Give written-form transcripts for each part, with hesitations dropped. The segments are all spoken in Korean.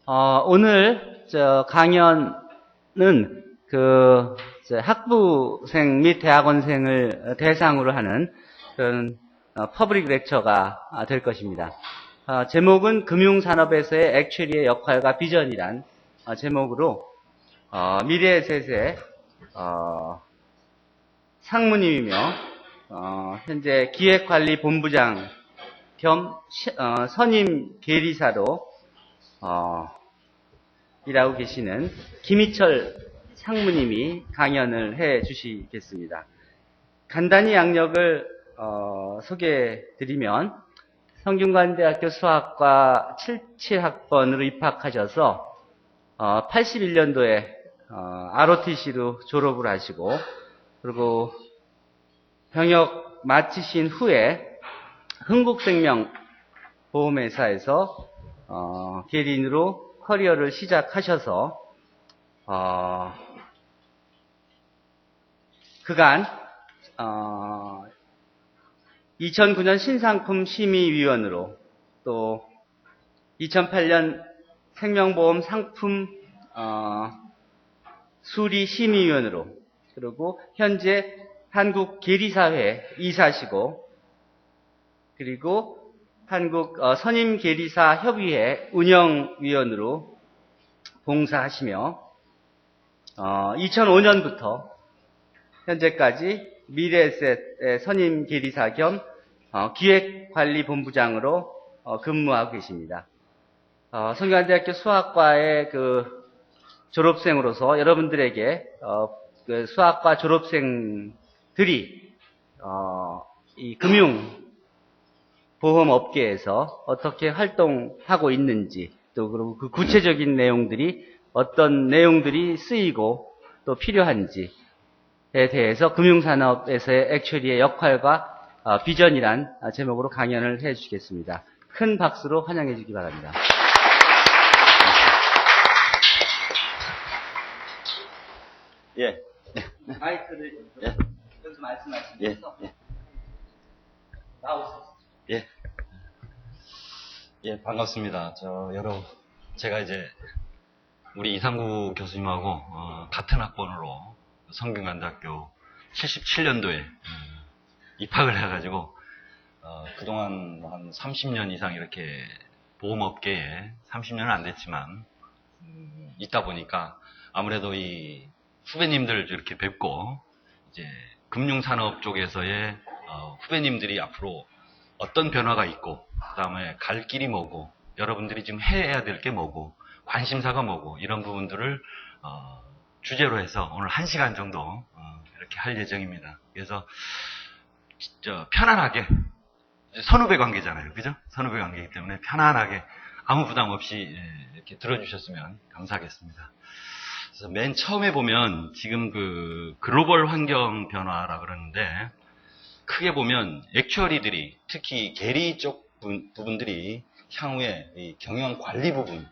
오늘 강연은 학부생 및 대학원생을 대상으로 하는 그런 퍼블릭 렉처가 될 것입니다. 제목은 금융산업에서의 액츄리의 역할과 비전이란 제목으로 미래에셋의 상무님이며 현재 기획관리본부장 겸 선임 계리사로 일하고 계시는 김희철 상무님이 강연을 해 주시겠습니다. 간단히 양력을 소개해 드리면 성균관대학교 수학과 77학번으로 입학하셔서 81년도에 ROTC로 졸업을 하시고, 그리고 병역 마치신 후에 흥국생명보험회사에서 계리인으로 커리어를 시작하셔서 그간 2009년 신상품 심의위원으로, 또 2008년 생명보험 상품 수리심의위원으로, 그리고 현재 한국계리사회 이사시고, 그리고 한국 선임계리사협의회 운영위원으로 봉사하시며 2005년부터 현재까지 미래에셋의 선임계리사 겸 기획관리본부장으로 근무하고 계십니다. 성균관대학교 수학과의 졸업생으로서 여러분들에게 그 수학과 졸업생들이 이 금융보험업계에서 어떻게 활동하고 있는지, 또 그리고 그 구체적인 내용들이 어떤 내용들이 쓰이고 또 필요한지에 대해서 금융산업에서의 액츄리의 역할과 비전이란 제목으로 강연을 해 주시겠습니다. 큰 박수로 환영해 주기 바랍니다. 예. 마이크를 예. 여기서 말씀하시면서 나오세요. 예. 예, 반갑습니다. 제가 이제 우리 이상구 교수님하고 같은 학번으로 성균관대학교 77년도에 입학을 해가지고 그동안 한 30년 이상 이렇게 보험업계에 30년은 안 됐지만 있다 보니까 아무래도 이 후배님들 이렇게 뵙고 이제 금융산업 쪽에서의 후배님들이 앞으로 어떤 변화가 있고, 그 다음에 갈 길이 뭐고, 여러분들이 지금 해야 될 게 뭐고, 관심사가 뭐고, 이런 부분들을 주제로 해서 오늘 1시간 정도 이렇게 할 예정입니다. 그래서 진짜 편안하게, 선후배 관계잖아요, 그죠? 선후배 관계이기 때문에 편안하게 아무 부담 없이 이렇게 들어주셨으면 감사하겠습니다. 그래서 맨 처음에 보면 지금 그 글로벌 환경 변화라 그러는데, 크게 보면 액추어리들이, 특히 계리 쪽 부분들이 향후에 이 경영 관리 부분,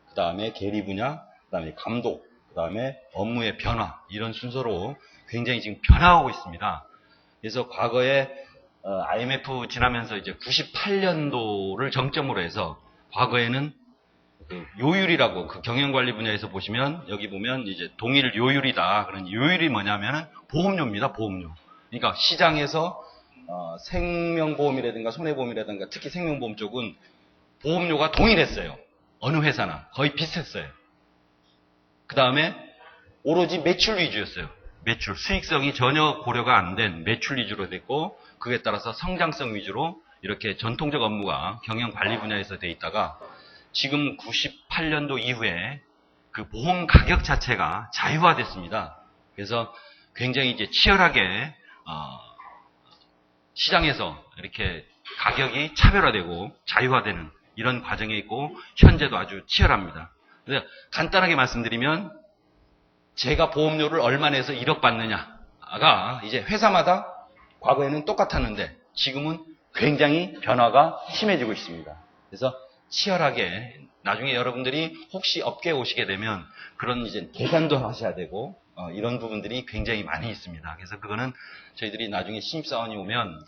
그 다음에 계리 분야, 그 다음에 감독, 그 다음에 업무의 변화, 이런 순서로 굉장히 지금 변화하고 있습니다. 그래서 과거에 IMF 지나면서 이제 98년도를 정점으로 해서, 과거에는 그 요율이라고, 그 경영관리 분야에서 보시면 여기 보면 이제 동일 요율이다. 그런 요율이 뭐냐면은 보험료입니다. 보험료. 그러니까 시장에서 생명보험이라든가 손해보험이라든가 특히 생명보험 쪽은 보험료가 동일했어요. 어느 회사나 거의 비슷했어요. 그 다음에 오로지 매출 위주였어요. 매출, 수익성이 전혀 고려가 안 된 매출 위주로 됐고, 그에 따라서 성장성 위주로 이렇게 전통적 업무가 경영관리 분야에서 돼 있다가, 지금 98년도 이후에 그 보험 가격 자체가 자유화됐습니다. 그래서 굉장히 이제 치열하게 시장에서 이렇게 가격이 차별화되고 자유화되는 이런 과정에 있고, 현재도 아주 치열합니다. 그래서 간단하게 말씀드리면, 제가 보험료를 얼마 내서 1억 받느냐가 이제 회사마다 과거에는 똑같았는데 지금은 굉장히 변화가 심해지고 있습니다. 그래서 치열하게 나중에 여러분들이 혹시 업계에 오시게 되면 그런 이제 계산도 하셔야 되고, 이런 부분들이 굉장히 많이 있습니다. 그래서 그거는 저희들이 나중에 신입사원이 오면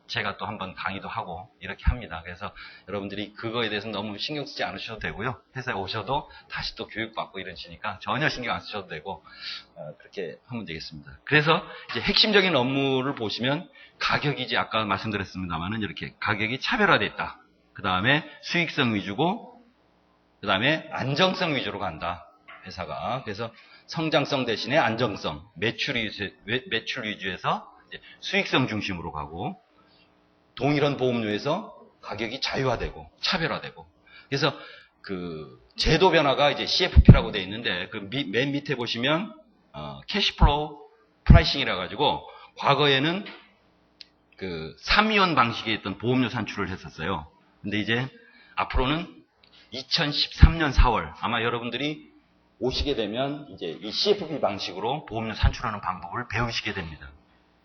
제가 또 한번 강의도 하고 이렇게 합니다. 그래서 여러분들이 그거에 대해서 너무 신경 쓰지 않으셔도 되고요. 회사에 오셔도 다시 또 교육받고 이러시니까 전혀 신경 안 쓰셔도 되고 그렇게 하면 되겠습니다. 그래서 이제 핵심적인 업무를 보시면 가격이 이제 아까 말씀드렸습니다만은 이렇게 가격이 차별화되어 있다. 그 다음에 수익성 위주고 그 다음에 안정성 위주로 간다. 회사가. 그래서 성장성 대신에 안정성, 매출 위주에서 이제 수익성 중심으로 가고 동일한 보험료에서 가격이 자유화되고 차별화되고 그래서 그 제도 변화가 이제 CFP라고 되어 있는데 그 맨 밑에 보시면 캐시플로우 프라이싱이라 가지고 과거에는 그 3위원 방식에 있던 보험료 산출을 했었어요. 근데 이제 앞으로는 2013년 4월 아마 여러분들이 오시게 되면 이제 이 CFP 방식으로 보험료 산출하는 방법을 배우시게 됩니다.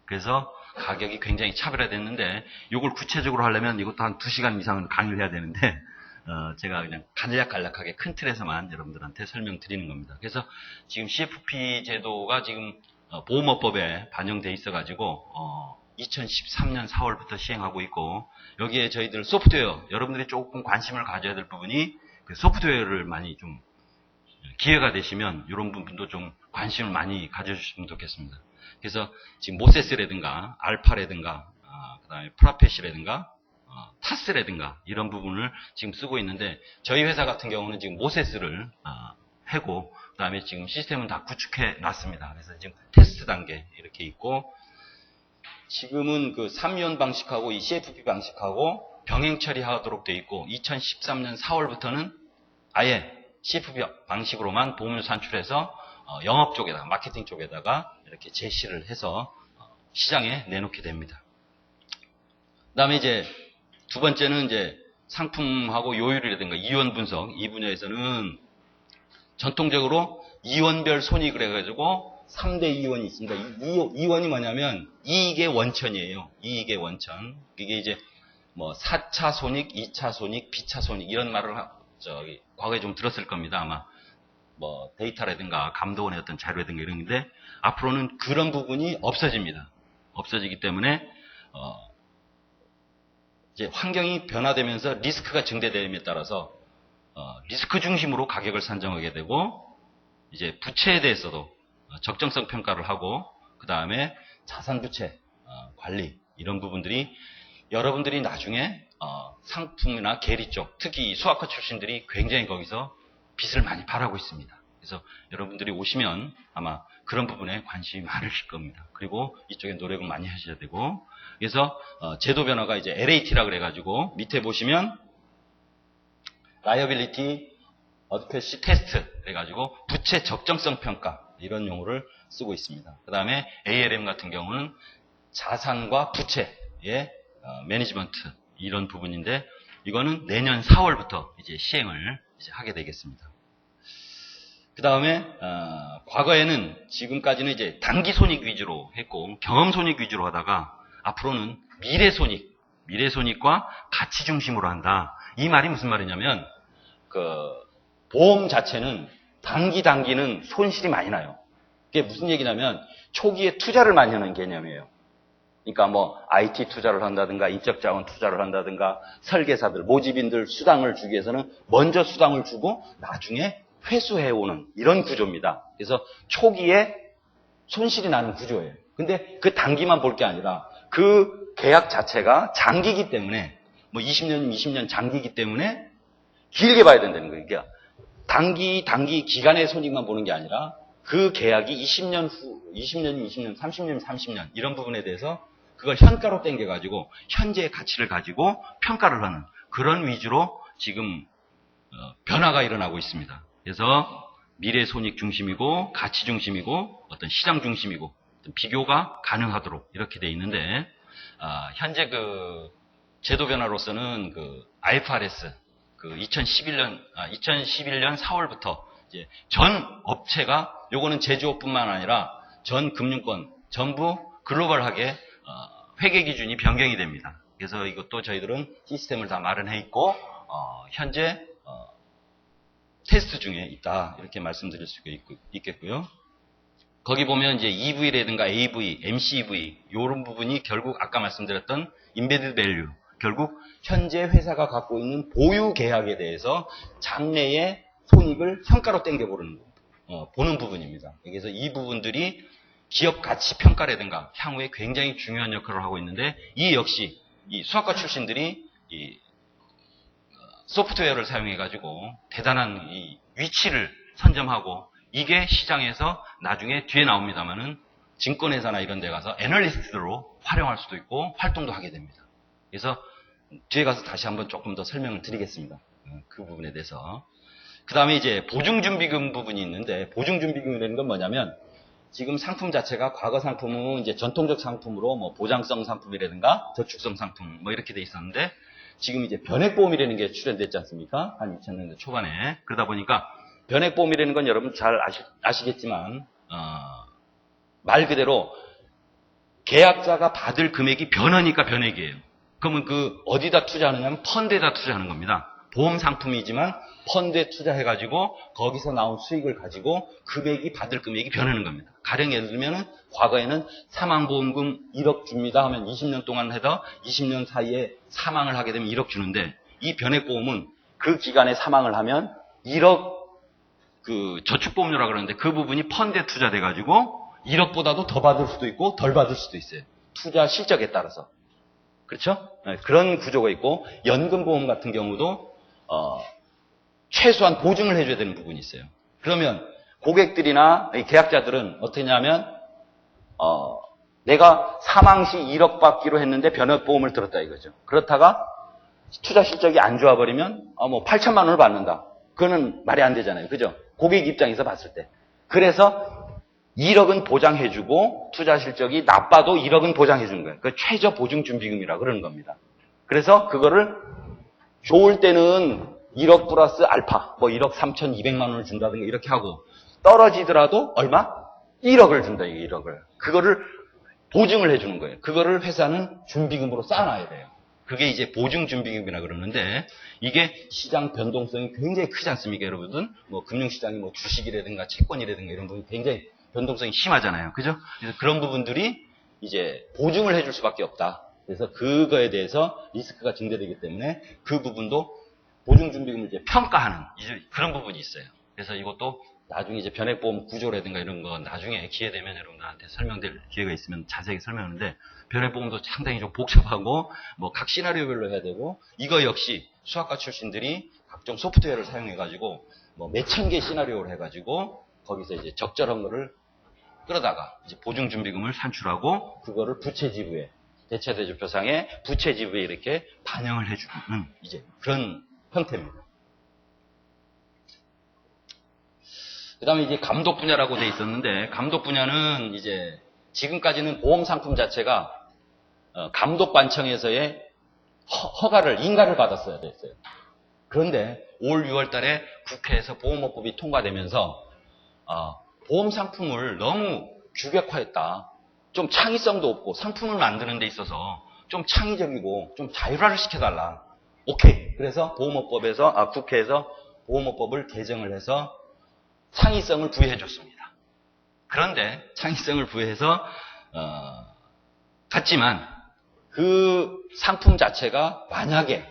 그래서 가격이 굉장히 차별화됐는데 이걸 구체적으로 하려면 이것도 한 2시간 이상은 강의를 해야 되는데 제가 그냥 간략간략하게 큰 틀에서만 여러분들한테 설명드리는 겁니다. 그래서 지금 CFP 제도가 지금 보험업법에 반영돼 있어 가지고 2013년 4월부터 시행하고 있고 여기에 저희들 소프트웨어 여러분들이 조금 관심을 가져야 될 부분이 그 소프트웨어를 많이 좀 기회가 되시면 이런 부분도 좀 관심을 많이 가져주시면 좋겠습니다. 그래서 지금 모세스라든가 알파라든가 그 다음에 프라펫이라든가 타스라든가 이런 부분을 지금 쓰고 있는데 저희 회사 같은 경우는 지금 모세스를 하고 그 다음에 지금 시스템은 다 구축해 놨습니다. 그래서 지금 테스트 단계 이렇게 있고 지금은 그 3위원 방식하고 이 CFP 방식하고 병행 처리하도록 되어 있고 2013년 4월부터는 아예 CFP 방식으로만 보험료 산출해서 영업 쪽에다가 마케팅 쪽에다가 이렇게 제시를 해서 시장에 내놓게 됩니다. 그 다음에 이제 두 번째는 이제 상품하고 요율이라든가 이원 분석 이 분야에서는 전통적으로 이원별 손익을 해가지고 3대 이원이 있습니다. 이원이 뭐냐면 이익의 원천이에요. 이익의 원천. 이게 이제 뭐 4차 손익, 2차 손익, B차 손익 이런 말을 과거에 좀 들었을 겁니다. 아마 뭐 데이터라든가 감독원의 어떤 자료라든가 이런 건데 앞으로는 그런 부분이 없어집니다. 없어지기 때문에 이제 환경이 변화되면서 리스크가 증대됨에 따라서 리스크 중심으로 가격을 산정하게 되고 이제 부채에 대해서도 적정성 평가를 하고 그 다음에 자산 부채 관리 이런 부분들이 여러분들이 나중에 상품이나 계리 쪽 특히 수학과 출신들이 굉장히 거기서 빚을 많이 바라고 있습니다. 그래서 여러분들이 오시면 아마 그런 부분에 관심이 많으실 겁니다. 그리고 이쪽에 노력을 많이 하셔야 되고 그래서 제도 변화가 이제 LAT라 그래가지고 밑에 보시면 Liability Adequacy Test 그래가지고 부채 적정성 평가 이런 용어를 쓰고 있습니다. 그 다음에 ALM 같은 경우는 자산과 부채의 매니지먼트 이런 부분인데 이거는 내년 4월부터 이제 시행을 이제 하게 되겠습니다. 그 다음에 과거에는 지금까지는 이제 단기 손익 위주로 했고 경험 손익 위주로 하다가 앞으로는 미래 손익과 가치 중심으로 한다. 이 말이 무슨 말이냐면 그 보험 자체는 단기는 손실이 많이 나요. 그게 무슨 얘기냐면 초기에 투자를 많이 하는 개념이에요. 그러니까 뭐 IT 투자를 한다든가 인적 자원 투자를 한다든가 설계사들, 모집인들 수당을 주기 위해서는 먼저 수당을 주고 나중에 회수해오는 이런 구조입니다. 그래서 초기에 손실이 나는 구조예요. 근데 그 단기만 볼 게 아니라 그 계약 자체가 장기이기 때문에 뭐 20년, 20년 장기이기 때문에 길게 봐야 된다는 거예요. 그러니까 단기 기간의 손익만 보는 게 아니라 그 계약이 20년 후, 20년, 30년, 30년 이런 부분에 대해서 그걸 현가로 땡겨가지고 현재의 가치를 가지고 평가를 하는 그런 위주로 지금 변화가 일어나고 있습니다. 그래서 미래 손익 중심이고 가치 중심이고 어떤 시장 중심이고 어떤 비교가 가능하도록 이렇게 돼 있는데 현재 그 제도 변화로서는 그 IFRS 그 2011년 4월부터 이제 전 업체가 요거는 제조업뿐만 아니라 전 금융권 전부 글로벌하게 회계 기준이 변경이 됩니다. 그래서 이것도 저희들은 시스템을 다 마련해 있고 현재 테스트 중에 있다 이렇게 말씀드릴 수 있겠고요. 거기 보면 이제 EV라든가 AV, MCV 이런 부분이 결국 아까 말씀드렸던 인베디드 밸류, 결국 현재 회사가 갖고 있는 보유 계약에 대해서 장래의 손익을 성과로 땡겨보는 보는 부분입니다. 그래서 이 부분들이 기업 가치 평가라든가 향후에 굉장히 중요한 역할을 하고 있는데, 이 역시 이 수학과 출신들이 이 소프트웨어를 사용해 가지고 대단한 이 위치를 선점하고, 이게 시장에서 나중에 뒤에 나옵니다만은 증권회사나 이런 데 가서 애널리스트로 활용할 수도 있고 활동도 하게 됩니다. 그래서 뒤에 가서 다시 한번 조금 더 설명을 드리겠습니다. 그 부분에 대해서. 그 다음에 이제 보증준비금 부분이 있는데, 보증준비금이라는 건 뭐냐면, 지금 상품 자체가 과거 상품은 이제 전통적 상품으로 뭐 보장성 상품이라든가 저축성 상품 뭐 이렇게 돼 있었는데, 지금 이제 변액보험이라는 게 출연됐지 않습니까? 한 2000년대 초반에. 그러다 보니까 변액보험이라는 건 여러분 잘 아시겠지만, 말 그대로 계약자가 받을 금액이 변하니까 변액이에요. 그러면 그 어디다 투자하느냐면 펀드에다 투자하는 겁니다. 보험 상품이지만 펀드에 투자해가지고 거기서 나온 수익을 가지고 금액이 받을 금액이 변하는 겁니다. 가령 예를 들면 과거에는 사망보험금 1억 줍니다 하면 20년 동안 해서 20년 사이에 사망을 하게 되면 1억 주는데, 이 변액보험은 그 기간에 사망을 하면 1억 그 저축보험료라 그러는데 그 부분이 펀드에 투자돼가지고 1억보다도 더 받을 수도 있고 덜 받을 수도 있어요. 투자 실적에 따라서. 그렇죠? 네, 그런 구조가 있고, 연금보험 같은 경우도 최소한 보증을 해줘야 되는 부분이 있어요. 그러면 고객들이나 계약자들은 어떻게 하냐면 내가 사망 시 1억 받기로 했는데 변액보험을 들었다 이거죠. 그렇다가 투자 실적이 안 좋아버리면 뭐 8천만 원을 받는다. 그거는 말이 안 되잖아요. 그죠? 고객 입장에서 봤을 때. 그래서 1억은 보장해주고 투자 실적이 나빠도 1억은 보장해주는 거예요. 그 최저 보증준비금이라 그러는 겁니다. 그래서 그거를 좋을 때는 1억 플러스 알파, 뭐 1억 3,200만 원을 준다든가 이렇게 하고, 떨어지더라도 얼마? 1억을 준다, 1억을. 그거를 보증을 해주는 거예요. 그거를 회사는 준비금으로 쌓아놔야 돼요. 그게 이제 보증준비금이라 그러는데, 이게 시장 변동성이 굉장히 크지 않습니까, 여러분들? 뭐 금융시장이 뭐 주식이라든가 채권이라든가 이런 부분이 굉장히 변동성이 심하잖아요. 그죠? 그래서 그런 부분들이 이제 보증을 해줄 수밖에 없다. 그래서 그거에 대해서 리스크가 증대되기 때문에 그 부분도 보증준비금을 이제 평가하는 이제 그런 부분이 있어요. 그래서 이것도 나중에 이제 변액보험 구조라든가 이런 거 나중에 기회 되면 여러분들한테 설명드릴 기회가 있으면 자세히 설명하는데, 변액보험도 상당히 좀 복잡하고 뭐 각 시나리오별로 해야 되고, 이거 역시 수학과 출신들이 각종 소프트웨어를 사용해가지고 뭐 몇천 개 시나리오를 해가지고 거기서 이제 적절한 거를 끌어다가 이제 보증준비금을 산출하고 그거를 부채지부에 대체대조표상에 부채지부에 이렇게 반영을 해주는 이제 그런 형태입니다. 그 다음에 이제 감독 분야라고 돼 있었는데, 감독 분야는 이제 지금까지는 보험 상품 자체가 감독관청에서의 허가를, 인가를 받았어야 됐어요. 그런데 올 6월 달에 국회에서 보험업법이 통과되면서 보험 상품을 너무 규격화했다. 좀 창의성도 없고 상품을 만드는 데 있어서 좀 창의적이고 좀 자율화를 시켜달라. 오케이. 그래서 국회에서 보험업법을 개정을 해서 창의성을 부여해 줬습니다. 그런데 창의성을 부여해서 갔지만 그 상품 자체가 만약에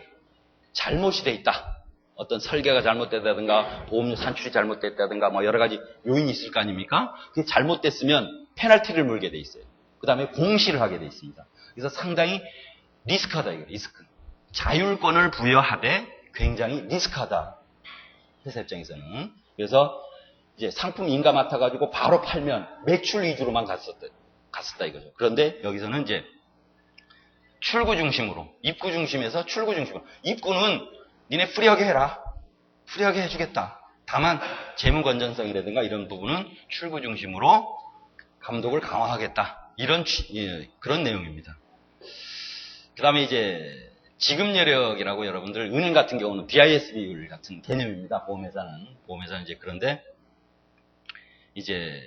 잘못이 돼 있다. 어떤 설계가 잘못됐다든가 보험료 산출이 잘못됐다든가 뭐 여러 가지 요인이 있을 거 아닙니까? 그게 잘못됐으면 페널티를 물게 돼 있어요. 그 다음에 공시를 하게 돼 있습니다. 그래서 상당히 리스크하다 이거 리스크. 자율권을 부여하되 굉장히 리스크하다. 회사 입장에서는. 그래서 이제 상품 인가 맡아가지고 바로 팔면 매출 위주로만 갔었다 이거죠. 그런데 여기서는 이제 출구 중심으로, 입구 중심에서 출구 중심으로. 입구는 니네 프리하게 해라. 프리하게 해주겠다. 다만 재무 건전성이라든가 이런 부분은 출구 중심으로 감독을 강화하겠다. 이런 그런 내용입니다. 그 다음에 이제 지급 여력이라고 여러분들 은행 같은 경우는 BIS 비율 같은 개념입니다. 보험회사는 이제 그런데 이제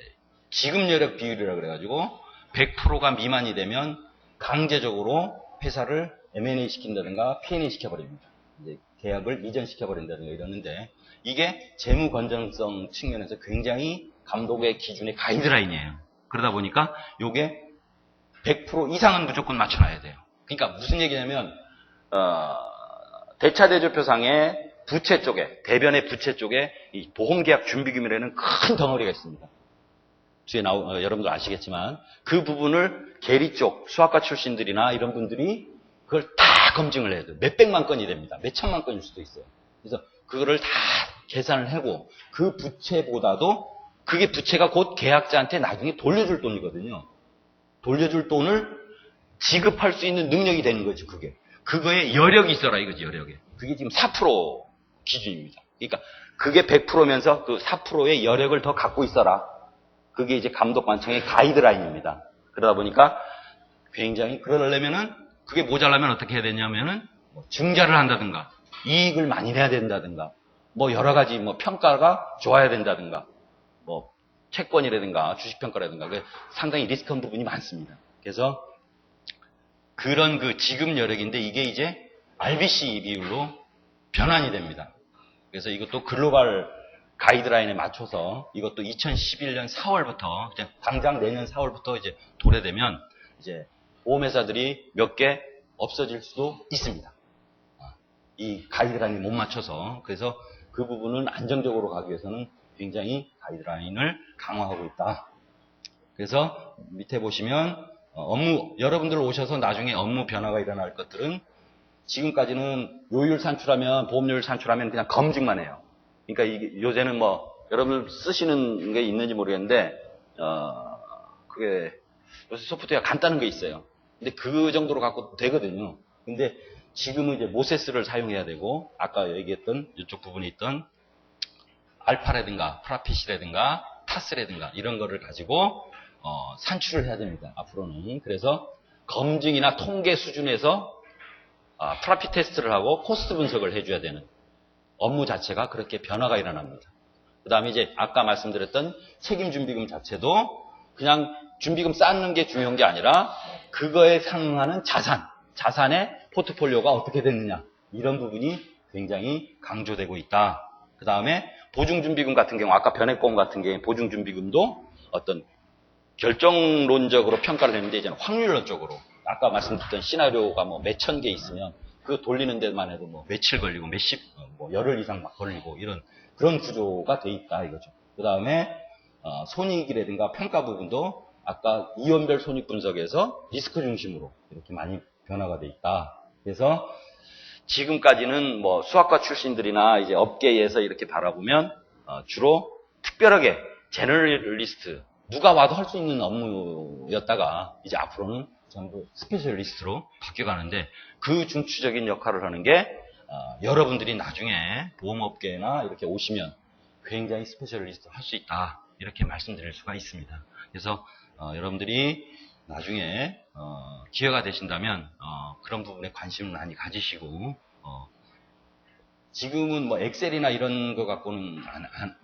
지급 여력 비율이라 그래가지고 100%가 미만이 되면 강제적으로 회사를 M&A 시킨다든가 P&A 시켜버립니다. 이제 계약을 이전시켜버린다든가 이러는데, 이게 재무 건전성 측면에서 굉장히 감독의 기준의 가이드라인이에요. 그러다 보니까 요게 100% 이상은 무조건 맞춰놔야 돼요. 그러니까 무슨 얘기냐면 대차대조표상의 부채 쪽에, 대변의 부채 쪽에 이 보험계약 준비금이라는 큰 덩어리가 있습니다. 뒤에 여러분들 아시겠지만 그 부분을 계리 쪽 수학과 출신들이나 이런 분들이 그걸 다 검증을 해야 돼요. 몇백만 건이 됩니다. 몇천만 건일 수도 있어요. 그래서 그거를 다 계산을 하고 그 부채보다도 그게 부채가 곧 계약자한테 나중에 돌려줄 돈이거든요. 돌려줄 돈을 지급할 수 있는 능력이 되는 거죠. 그거에 여력이 있어라 이거지. 여력에. 그게 지금 4% 기준입니다. 그러니까 그게 100%면서 그 4%의 여력을 더 갖고 있어라. 그게 이제 감독관청의 가이드라인입니다. 그러다 보니까 굉장히 그러려면은 그게 모자라면 어떻게 해야 되냐면은 증자를 한다든가 이익을 많이 내야 된다든가 뭐 여러 가지 뭐 평가가 좋아야 된다든가 뭐 채권이라든가 주식평가라든가 상당히 리스크한 부분이 많습니다. 그래서 그런 그 지급 여력인데 이게 이제 RBC 비율로 변환이 됩니다. 그래서 이것도 글로벌 가이드라인에 맞춰서 이것도 2011년 4월부터 당장 내년 4월부터 이제 도래되면 이제 보험회사들이 몇 개 없어질 수도 있습니다. 이 가이드라인에 못 맞춰서 그래서 그 부분은 안정적으로 가기 위해서는 굉장히 가이드라인을 강화하고 있다. 그래서 밑에 보시면 여러분들 오셔서 나중에 업무 변화가 일어날 것들은 지금까지는 요율 산출하면 보험료율 산출하면 그냥 검증만 해요. 그러니까 이게 요새는 뭐 여러분들 쓰시는 게 있는지 모르겠는데 그게 요새 소프트웨어 간단한 게 있어요. 근데 그 정도로 갖고 되거든요. 근데 지금은 이제 모세스를 사용해야 되고 아까 얘기했던 이쪽 부분에 있던 알파라든가 프라핏이라든가 타스라든가 이런 거를 가지고 산출을 해야 됩니다. 앞으로는. 그래서 검증이나 통계 수준에서 프라핏 테스트를 하고 코스트 분석을 해줘야 되는 업무 자체가 그렇게 변화가 일어납니다. 그 다음에 이제 아까 말씀드렸던 책임준비금 자체도 그냥 준비금 쌓는 게 중요한 게 아니라 그거에 상응하는 자산의 포트폴리오가 어떻게 됐느냐 이런 부분이 굉장히 강조되고 있다. 그 다음에 보증준비금 같은 경우 아까 변액보험 같은 경우 보증준비금도 어떤 결정론적으로 평가를 했는데 이제는 확률론적으로 아까 말씀드렸던 시나리오가 뭐 몇천 개 있으면 그 돌리는 데만 해도 뭐 며칠 걸리고 뭐 열흘 이상 막 걸리고 이런 그런 구조가 돼 있다 이거죠. 그 다음에 손익이라든가 평가 부분도 아까 이원별 손익 분석에서 리스크 중심으로 이렇게 많이 변화가 돼 있다. 그래서 지금까지는 뭐 수학과 출신들이나 이제 업계에서 이렇게 바라보면 주로 특별하게 제너럴리스트 누가 와도 할 수 있는 업무였다가 이제 앞으로는 전부 스페셜리스트로 바뀌어가는데 그 중추적인 역할을 하는 게 여러분들이 나중에 보험업계나 이렇게 오시면 굉장히 스페셜리스트 할 수 있다 이렇게 말씀드릴 수가 있습니다. 그래서 여러분들이 나중에 기회가 되신다면 그런 부분에 관심을 많이 가지시고 지금은 뭐 엑셀이나 이런 거 갖고는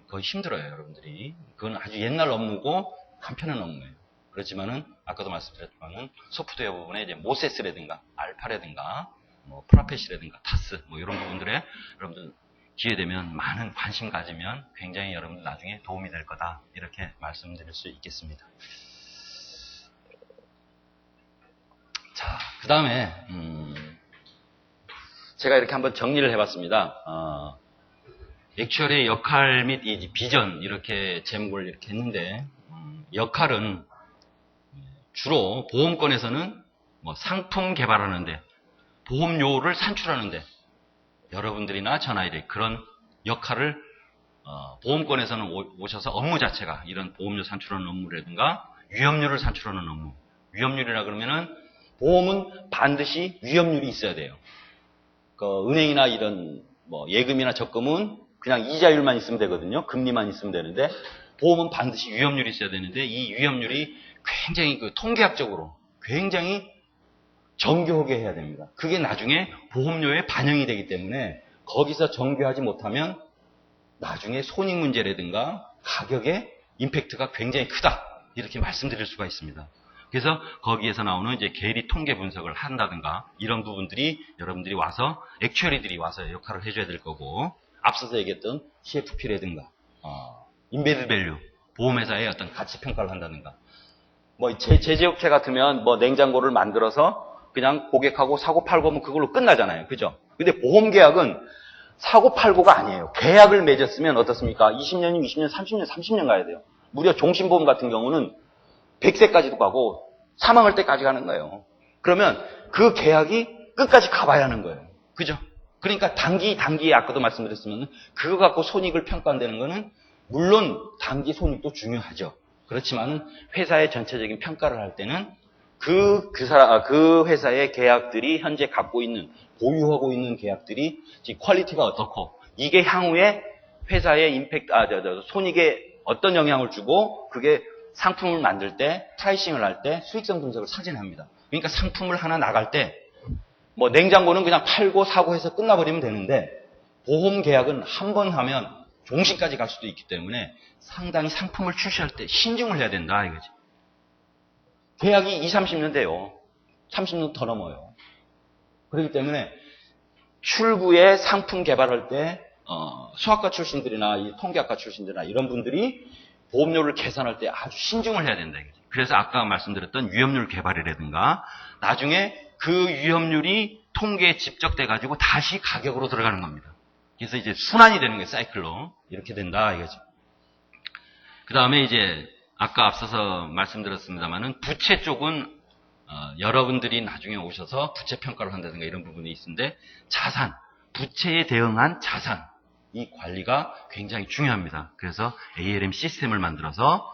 거의 힘들어요 여러분들이. 그건 아주 옛날 업무고 간편한 업무예요. 그렇지만은 아까도 말씀드렸지만은 소프트웨어 부분에 이제 모세스라든가 알파라든가 뭐 프라펫이라든가 타스 뭐 이런 부분들에 여러분들 기회 되면 많은 관심 가지면 굉장히 여러분들 나중에 도움이 될 거다 이렇게 말씀드릴 수 있겠습니다. 자, 그 다음에 제가 이렇게 한번 정리를 해봤습니다. 액츄얼의 역할 및 이 비전 이렇게 제목을 이렇게 했는데 역할은 주로 보험권에서는 뭐 상품 개발하는데 보험료를 산출하는데 여러분들이나 전아이들이 그런 역할을 보험권에서는 오셔서 업무 자체가 이런 보험료 산출하는 업무라든가 위험률을 산출하는 업무. 위험률이라 그러면은 보험은 반드시 위험률이 있어야 돼요. 은행이나 이런 뭐 예금이나 적금은 그냥 이자율만 있으면 되거든요. 금리만 있으면 되는데 보험은 반드시 위험률이 있어야 되는데 이 위험률이 굉장히 통계학적으로 굉장히 정교하게 해야 됩니다. 그게 나중에 보험료에 반영이 되기 때문에 거기서 정교하지 못하면 나중에 손익 문제라든가 가격에 임팩트가 굉장히 크다. 이렇게 말씀드릴 수가 있습니다. 그래서 거기에서 나오는 이제 계리 통계 분석을 한다든가 이런 부분들이 여러분들이 와서 액츄어리들이 와서 역할을 해줘야 될 거고 앞서서 얘기했던 CFP라든가 인베드 밸류 보험회사의 어떤 가치 평가를 한다든가. 뭐 제조업체 같으면 뭐 냉장고를 만들어서 그냥 고객하고 사고 팔고 하면 그걸로 끝나잖아요. 그죠? 근데 보험 계약은 사고 팔고가 아니에요. 계약을 맺었으면 어떻습니까? 20년이면 20년, 30년, 30년 가야 돼요. 무려 종신보험 같은 경우는 100세까지도 가고 사망할 때까지 가는 거예요. 그러면 그 계약이 끝까지 가봐야 하는 거예요. 그죠? 그러니까 단기에 아까도 말씀드렸으면 그거 갖고 손익을 평가한다는 거는 물론 단기 손익도 중요하죠. 그렇지만 회사의 전체적인 평가를 할 때는 그 회사의 계약들이 현재 갖고 있는, 보유하고 있는 계약들이 퀄리티가 어떻고, 이게 향후에 회사의 손익에 어떤 영향을 주고, 그게 상품을 만들 때, 프라이싱을 할 때 수익성 분석을 사진합니다. 그러니까 상품을 하나 나갈 때, 뭐 냉장고는 그냥 팔고 사고 해서 끝나버리면 되는데, 보험 계약은 한 번 하면 종신까지 갈 수도 있기 때문에 상당히 상품을 출시할 때 신중을 해야 된다 이거지. 계약이 20, 30년 돼요. 30년 더 넘어요. 그렇기 때문에 출구에 상품 개발할 때 수학과 출신들이나 이 통계학과 출신들이나 이런 분들이 보험료를 계산할 때 아주 신중을 해야 된다 이거지. 그래서 아까 말씀드렸던 위험률 개발이라든가 나중에 그 위험률이 통계에 집적돼 가지고 다시 가격으로 들어가는 겁니다. 그래서 이제 순환이 되는 거예요. 사이클로. 이렇게 된다 이거죠. 그 다음에 이제 아까 앞서서 말씀드렸습니다만은 부채 쪽은 여러분들이 나중에 오셔서 부채 평가를 한다든가 이런 부분이 있는데 자산, 부채에 대응한 자산 이 관리가 굉장히 중요합니다. 그래서 ALM 시스템을 만들어서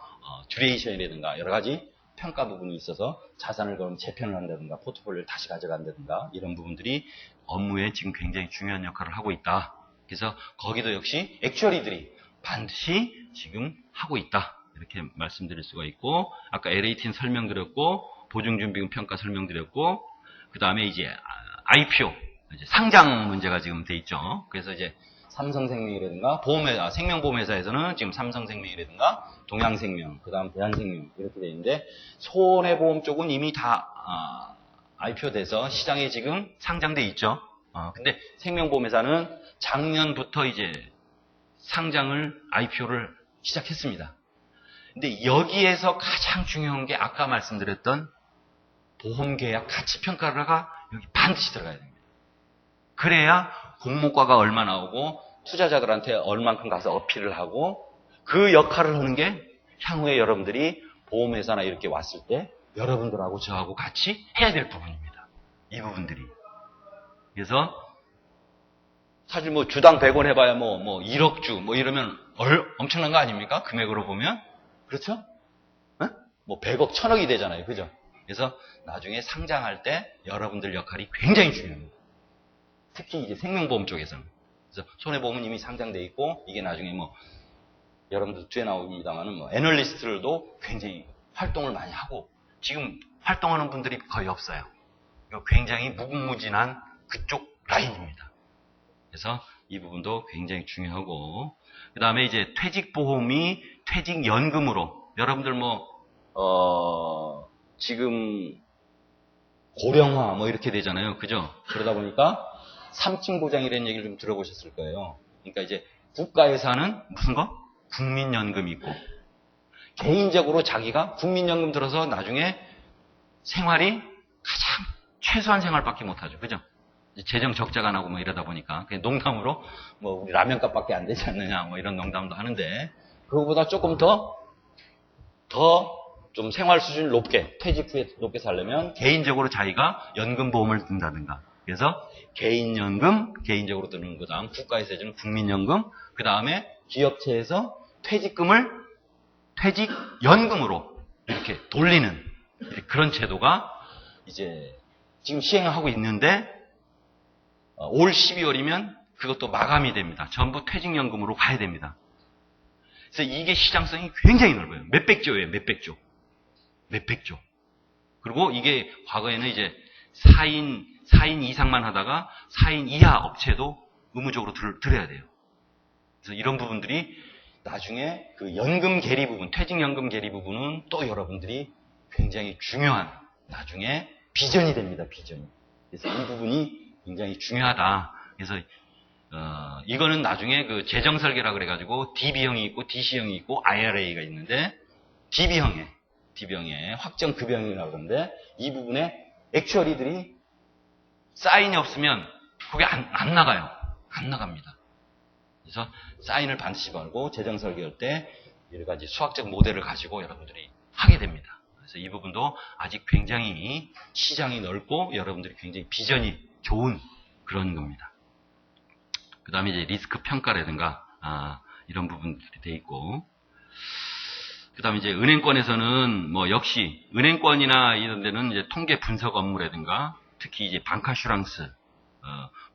듀레이션이라든가 여러 가지 평가 부분이 있어서 자산을 그럼 재편을 한다든가 포트폴리오를 다시 가져간다든가 이런 부분들이 업무에 지금 굉장히 중요한 역할을 하고 있다. 그래서 거기도 역시 액추어리들이 반드시 지금 하고 있다. 이렇게 말씀드릴 수가 있고 아까 LAT는 설명드렸고 보증준비금 평가 설명드렸고 그 다음에 이제 IPO 이제 상장 문제가 지금 돼 있죠. 그래서 이제 삼성생명이라든가 생명보험회사에서는 지금 삼성생명이라든가 동양생명, 그 다음 대한생명 이렇게 돼 있는데 손해보험 쪽은 이미 다 IPO 돼서 시장에 지금 상장돼 있죠. 근데 생명보험회사는 작년부터 이제 상장을 IPO를 시작했습니다. 근데 여기에서 가장 중요한 게 아까 말씀드렸던 보험계약 가치평가가 여기 반드시 들어가야 됩니다. 그래야 공모가가 얼마 나오고 투자자들한테 얼만큼 가서 어필을 하고 그 역할을 하는 게 향후에 여러분들이 보험회사나 이렇게 왔을 때 여러분들하고 저하고 같이 해야 될 부분입니다. 이 부분들이. 그래서 사실 뭐 주당 100원 해봐야 뭐 1억 주 뭐 이러면 엄청난 거 아닙니까? 금액으로 보면. 그렇죠? 뭐 100억, 1000억이 되잖아요. 그죠? 그래서 나중에 상장할 때 여러분들 역할이 굉장히 중요합니다. 특히 이제 생명보험 쪽에서는. 그래서 손해보험은 이미 상장돼 있고 이게 나중에 뭐 여러분들 뒤에 나옵니다만은 뭐 애널리스트들도 굉장히 활동을 많이 하고 지금 활동하는 분들이 거의 없어요. 굉장히 무궁무진한 그쪽 라인입니다. 그래서 이 부분도 굉장히 중요하고 그 다음에 이제 퇴직보험이 퇴직연금으로 여러분들 지금 고령화 뭐 이렇게 되잖아요. 그죠? 그러다 보니까 3층 보장이라는 얘기를 좀 들어보셨을 거예요. 그러니까 이제 국가에서 하는 무슨 거? 국민연금이 있고 개인적으로 자기가 국민연금 들어서 나중에 생활이 가장 최소한 생활밖에 못하죠. 그죠? 재정 적자가 나고 뭐 이러다 보니까 그냥 농담으로 뭐 우리 라면값밖에 안 되지 않느냐 뭐 이런 농담도 하는데 그거보다 조금 더 좀 생활 수준이 높게 퇴직 후에 높게 살려면 개인적으로 자기가 연금보험을 든다든가 그래서 개인연금 개인적으로 드는 거 다음 국가에서 해주는 국민연금 그 다음에 기업체에서 퇴직연금으로 이렇게 돌리는 그런 제도가 이제 지금 시행을 하고 있는데 올 12월이면 그것도 마감이 됩니다. 전부 퇴직연금으로 가야 됩니다. 그래서 이게 시장성이 굉장히 넓어요. 몇백조예요. 몇백조. 그리고 이게 과거에는 이제 4인 이상만 하다가 4인 이하 업체도 의무적으로 들어야 돼요. 그래서 이런 부분들이 나중에 그 연금 계리 부분, 퇴직연금 계리 부분은 또 여러분들이 굉장히 중요한 나중에 비전이 됩니다. 비전이. 그래서 이 부분이 굉장히 중요하다. 그래서 이거는 나중에 그 재정 설계라 그래가지고 DB형이 있고 DC형이 있고 IRA가 있는데 DB형에 확정 급여형이라고 그러는데 이 부분에 액추어리들이 사인이 없으면 그게 안 나가요. 안 나갑니다. 그래서 사인을 반드시 걸고 재정 설계할 때 여러 가지 수학적 모델을 가지고 여러분들이 하게 됩니다. 그래서 이 부분도 아직 굉장히 시장이 넓고 여러분들이 굉장히 비전이 좋은 그런 겁니다. 그 다음에 이제 리스크 평가라든가 이런 부분들이 돼 있고, 그 다음에 이제 은행권에서는 뭐 역시 은행권이나 이런 데는 이제 통계 분석 업무라든가 특히 이제 방카슈랑스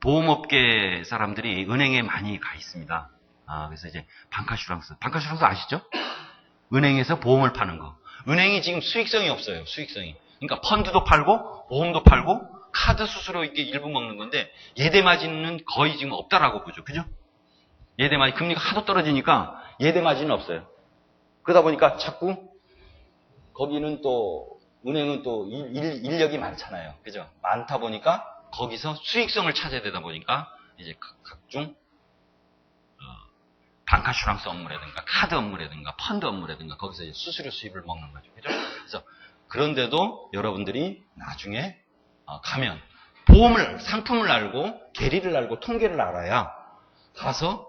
보험업계 사람들이 은행에 많이 가 있습니다. 그래서 이제 방카슈랑스 아시죠? 은행에서 보험을 파는 거. 은행이 지금 수익성이 없어요. 수익성이. 그러니까 펀드도 팔고 보험도 팔고 카드 수수료 이게 일부 먹는 건데 예대 마진은 거의 지금 없다라고 보죠. 그죠? 예대 마진 금리가 하도 떨어지니까 예대 마진은 없어요. 그러다 보니까 자꾸 거기는 또 은행은 또 인력이 많잖아요. 그죠? 많다 보니까 거기서 수익성을 찾아야 되다 보니까 이제 각종 방카슈랑스 업무라든가 카드 업무라든가 펀드 업무라든가 거기서 이제 수수료 수입을 먹는 거죠. 그죠? 그래서 그런데도 여러분들이 나중에 가면 상품을 알고 계리를 알고 통계를 알아야 가서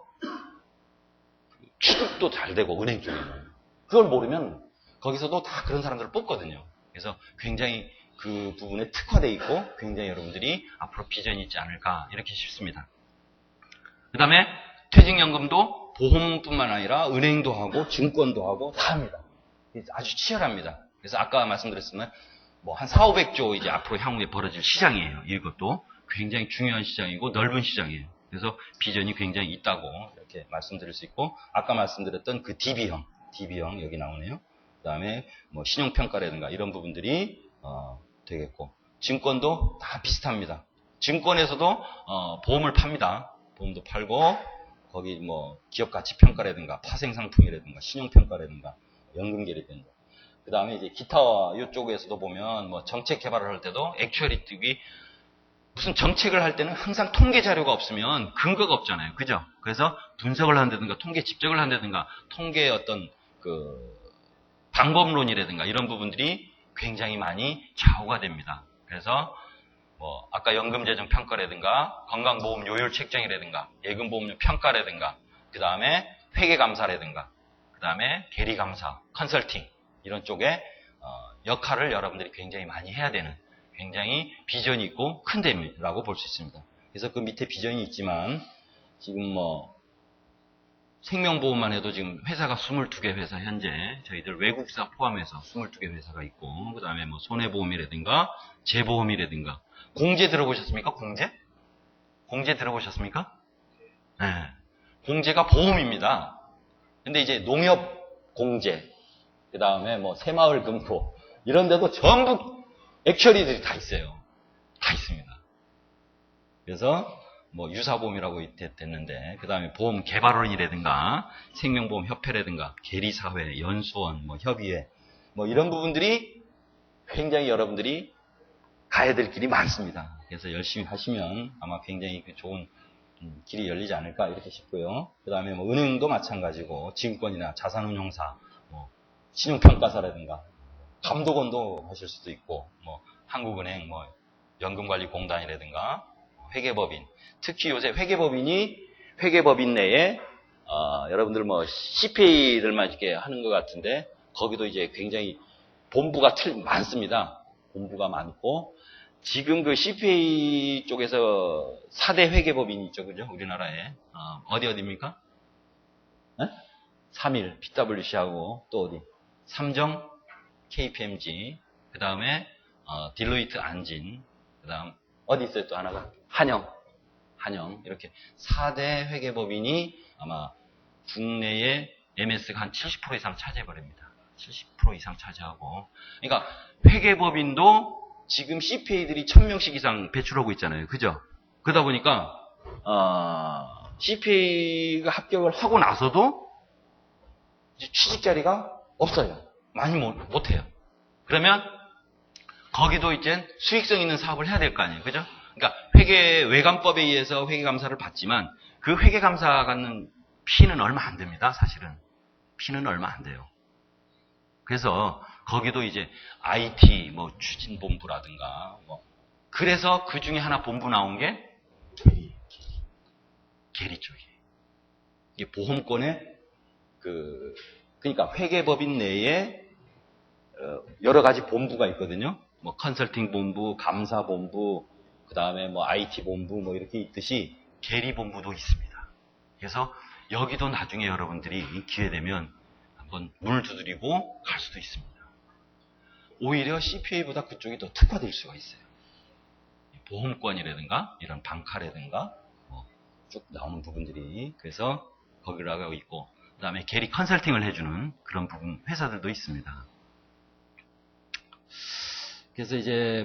취득도 잘 되고 은행 쪽에는 그걸 모르면 거기서도 다 그런 사람들을 뽑거든요. 그래서 굉장히 그 부분에 특화되어 있고 굉장히 여러분들이 앞으로 비전이 있지 않을까 이렇게 싶습니다. 그 다음에 퇴직연금도 보험뿐만 아니라 은행도 하고 증권도 하고 다 합니다. 아주 치열합니다. 그래서 아까 말씀드렸지만 뭐 한 4, 500조 이제 앞으로 향후에 벌어질 시장이에요. 이것도 굉장히 중요한 시장이고 넓은 시장이에요. 그래서 비전이 굉장히 있다고 이렇게 말씀드릴 수 있고 아까 말씀드렸던 그 DB형 여기 나오네요. 그 다음에 뭐 신용평가라든가 이런 부분들이 되겠고 증권도 다 비슷합니다. 증권에서도 보험을 팝니다. 보험도 팔고 거기 뭐 기업가치평가라든가 파생상품이라든가 신용평가라든가 연금계리라든가 그 다음에 이제 기타 이쪽에서도 보면 뭐 정책 개발을 할 때도 액추어리 쪽이 무슨 정책을 할 때는 항상 통계 자료가 없으면 근거가 없잖아요. 그죠? 그래서 분석을 한다든가 통계 집적을 한다든가 통계의 어떤 그 방법론이라든가 이런 부분들이 굉장히 많이 좌우가 됩니다. 그래서 뭐 아까 연금재정 평가라든가 건강보험 요율 책정이라든가 예금보험료 평가라든가 그 다음에 회계감사라든가 그 다음에 계리감사, 컨설팅 이런 쪽에 역할을 여러분들이 굉장히 많이 해야 되는 굉장히 비전이 있고 큰 데라고 볼 수 있습니다. 그래서 그 밑에 비전이 있지만 지금 뭐 생명보험만 해도 지금 회사가 22개 회사 현재 저희들 외국사 포함해서 22개 회사가 있고 그 다음에 뭐 손해보험이라든가 재보험이라든가 공제 들어보셨습니까? 공제 들어보셨습니까? 네. 공제가 보험입니다. 근데 이제 농협 공제 그 다음에 뭐 새마을 금고 이런 데도 전부 액추어리들이 다 있어요. 다 있습니다. 그래서 뭐 유사보험이라고 됐는데 그 다음에 보험 개발원이라든가 생명보험 협회라든가 계리사회, 연수원, 뭐 협의회 뭐 이런 부분들이 굉장히 여러분들이 가야 될 길이 많습니다. 그래서 열심히 하시면 아마 굉장히 좋은 길이 열리지 않을까 이렇게 싶고요. 그 다음에 뭐 은행도 마찬가지고 증권이나 자산운용사, 뭐 신용평가사라든가 감독원도 하실 수도 있고 뭐 한국은행, 뭐 연금관리공단이라든가 회계법인, 특히 요새 회계법인 내에 여러분들 뭐 CPA들만 이렇게 하는 것 같은데 거기도 이제 굉장히 본부가 많습니다. 본부가 많고 지금 그 CPA 쪽에서 4대 회계법인이 있죠, 그죠? 우리나라에 어디입니까? 네? 3일 PwC하고 또 어디? 삼정, KPMG, 그 다음에 딜로이트 안진, 그 다음 어디 있어요 또 하나가? 한영 이렇게 4대 회계법인이 아마 국내의 MS가 한 70% 이상 차지해버립니다. 70% 이상 차지하고 그러니까 회계법인도 지금 CPA들이 1000명씩 이상 배출하고 있잖아요. 그죠? 그러다 보니까 CPA가 합격을 하고 나서도 이제 취직 자리가 없어요. 많이 못해요. 그러면 거기도 이제 수익성 있는 사업을 해야 될 거 아니에요. 그죠? 그러니까 외감법에 의해서 회계감사를 받지만 그 회계감사 갖는 피는 얼마 안 됩니다. 사실은 피는 얼마 안 돼요. 그래서 거기도 이제 IT 뭐 추진본부라든가 뭐 그래서 그 중에 하나 본부 나온 게 계리 쪽이. 이게 보험권의 그러니까 회계법인 내에 여러 가지 본부가 있거든요. 뭐 컨설팅 본부, 감사 본부, 그 다음에 뭐 IT 본부 뭐 이렇게 있듯이 계리 본부도 있습니다. 그래서 여기도 나중에 여러분들이 기회 되면 한번 문을 두드리고 갈 수도 있습니다. 오히려 CPA보다 그쪽이 더 특화될 수가 있어요. 보험권이라든가 이런 방카라든가 쭉 나오는 부분들이 그래서 거기라고 있고 그 다음에 계리 컨설팅을 해주는 그런 부분 회사들도 있습니다. 그래서 이제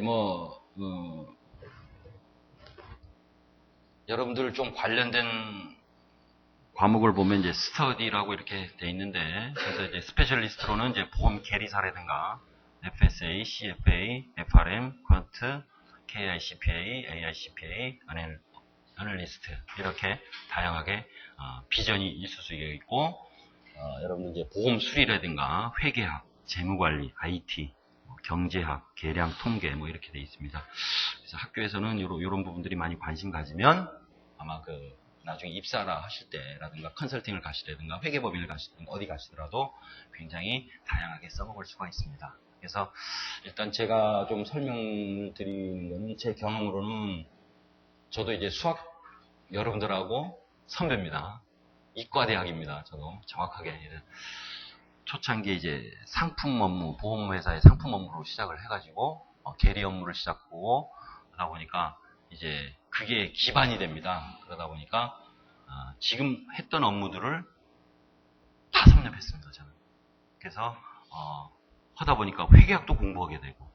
여러분들 좀 관련된 과목을 보면 이제 스터디라고 이렇게 돼 있는데 그래서 이제 스페셜리스트로는 이제 보험 계리사라든가 FSA, CFA, FRM, 퀀트, KICPA, AICPA, 애널리스트 이렇게 다양하게 비전이 있을 수 있고 여러분들 이제 보험 수리라든가 회계학, 재무관리, IT, 경제학, 계량, 통계 뭐 이렇게 돼 있습니다. 그래서 학교에서는 이런 부분들이 많이 관심 가지면 아마 나중에 입사라 하실 때라든가 컨설팅을 가시라든가 회계법인을 가시든가 어디 가시더라도 굉장히 다양하게 써먹을 수가 있습니다. 그래서 일단 제가 좀 설명을 드리는 거는 제 경험으로는 저도 이제 수학 여러분들하고 선배입니다. 이과대학입니다. 저도 정확하게 초창기에 이제 상품 업무, 보험회사의 상품 업무로 시작을 해가지고 계리 업무를 시작하고 그러다 보니까 이제 그게 기반이 됩니다. 그러다 보니까 지금 했던 업무들을 다 섭렵했습니다. 저는. 그래서 하다 보니까 회계학도 공부하게 되고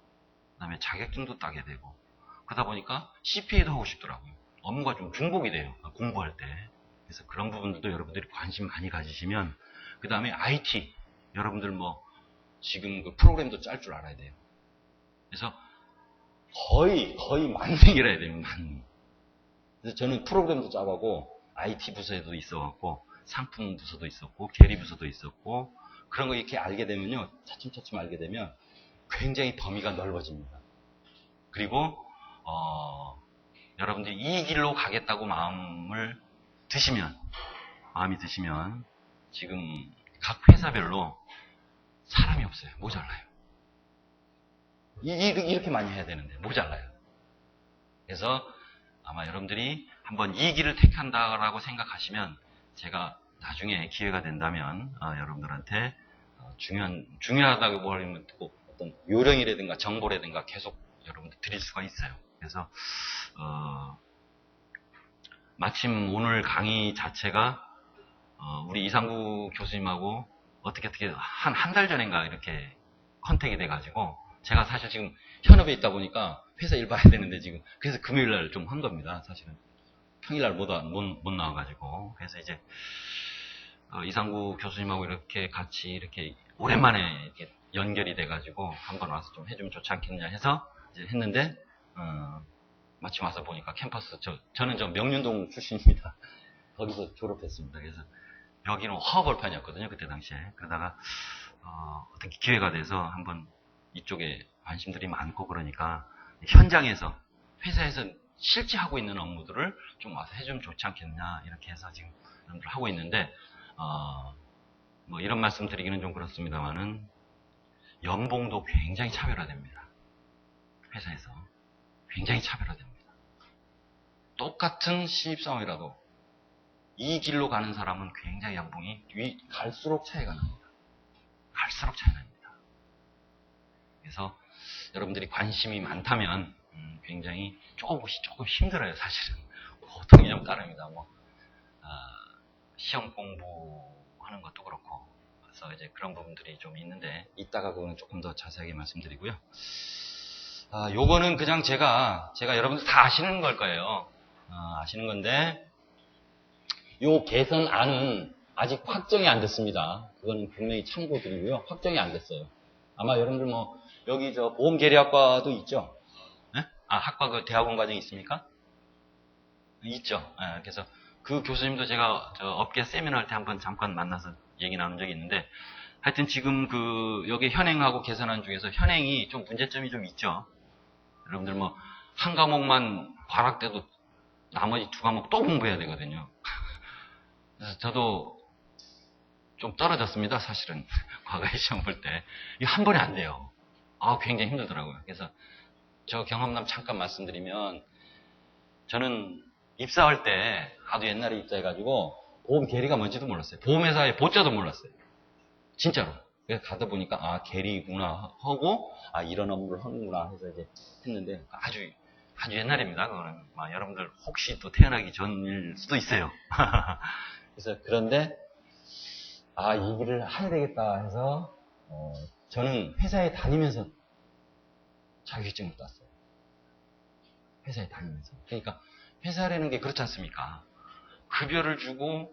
그 다음에 자격증도 따게 되고 그러다 보니까 CPA도 하고 싶더라고요. 업무가 좀 중복이 돼요. 공부할 때. 그래서 그런 부분들도 여러분들이 관심 많이 가지시면 그 다음에 IT 여러분들 지금 그 프로그램도 짤 줄 알아야 돼요. 그래서 거의 만능이라 돼요. 만능. 그래서 저는 프로그램도 짜보고 IT 부서에도 있어갖고 상품 부서도 있었고 계리 부서도 있었고 그런 거 이렇게 알게 되면요. 차츰차츰 알게 되면 굉장히 범위가 넓어집니다. 그리고 여러분들이 이 길로 가겠다고 마음이 드시면 지금 각 회사별로 사람이 없어요. 모자라요. 이렇게 많이 해야 되는데 모자라요. 그래서 아마 여러분들이 한번 이 길을 택한다라고 생각하시면 제가 나중에 기회가 된다면 여러분들한테 중요하다고 하면 어떤 요령이라든가 정보라든가 계속 여러분들 드릴 수가 있어요. 그래서 마침 오늘 강의 자체가 우리 이상구 교수님하고 어떻게 한 달 전인가 이렇게 컨택이 돼가지고 제가 사실 지금 현업에 있다 보니까 회사 일 봐야 되는데 지금 그래서 금요일 날 좀 한 겁니다. 사실은 평일 날 못 나와가지고 그래서 이제 이상구 교수님하고 이렇게 같이 이렇게 오랜만에 이렇게 연결이 돼가지고 한번 와서 좀 해주면 좋지 않겠냐 해서 이제 했는데 마침 와서 보니까 캠퍼스 저는 명륜동 출신입니다. 거기서 졸업했습니다. 그래서 여기는 허벌판이었거든요. 그때 당시에. 그러다가 어떻게 기회가 돼서 한번 이쪽에 관심들이 많고 그러니까 현장에서 회사에서 실제 하고 있는 업무들을 좀 와서 해주면 좋지 않겠냐 이렇게 해서 지금 여러분들 하고 있는데 이런 말씀 드리기는 좀 그렇습니다만은 연봉도 굉장히 차별화됩니다. 회사에서 굉장히 차별화됩니다. 똑같은 신입사원이라도 이 길로 가는 사람은 굉장히 연봉이 갈수록 차이가 납니다. 갈수록 차이 납니다. 그래서 여러분들이 관심이 많다면 굉장히 조금 힘들어요. 사실은 보통 이념 따릅니다. 시험 공부하는 것도 그렇고 그래서 이제 그런 부분들이 좀 있는데 이따가 그거는 조금 더 자세하게 말씀드리고요. 요거는 그냥 제가 여러분들 다 아시는 걸 거예요. 아시는 건데 요 개선안은 아직 확정이 안 됐습니다. 그거는 분명히 참고드리고요. 확정이 안 됐어요. 아마 여러분들 여기 보험계리학과도 있죠? 네? 학과 대학원 과정이 있습니까? 있죠. 그래서 그 교수님도 제가 저 업계 세미나 할 때 한번 잠깐 만나서 얘기 나눈 적이 있는데, 하여튼 지금 여기 현행하고 개선안 중에서 현행이 좀 문제점이 좀 있죠. 여러분들 뭐, 한 과목만 과락돼도 나머지 두 과목 또 공부해야 되거든요. 그래서 저도 좀 떨어졌습니다, 사실은. 과거에 시험 볼 때. 이거 한 번에 안 돼요. 굉장히 힘들더라고요. 그래서 저 경험담 잠깐 말씀드리면, 저는 입사할 때, 하도 옛날에 입사해가지고, 보험 계리가 뭔지도 몰랐어요. 보험회사의 보자도 몰랐어요. 진짜로. 그래서 가다 보니까, 계리구나 하고, 이런 업무를 하는구나 해서 이제 했는데, 아주 옛날입니다. 그거는. 여러분들 혹시 또 태어나기 전일 수도 있어요. 그래서 그런데, 이 일을 해야 되겠다 해서, 저는 회사에 다니면서 자격증을 땄어요. 회사에 다니면서. 그러니까 회사라는 게 그렇지 않습니까? 급여를 주고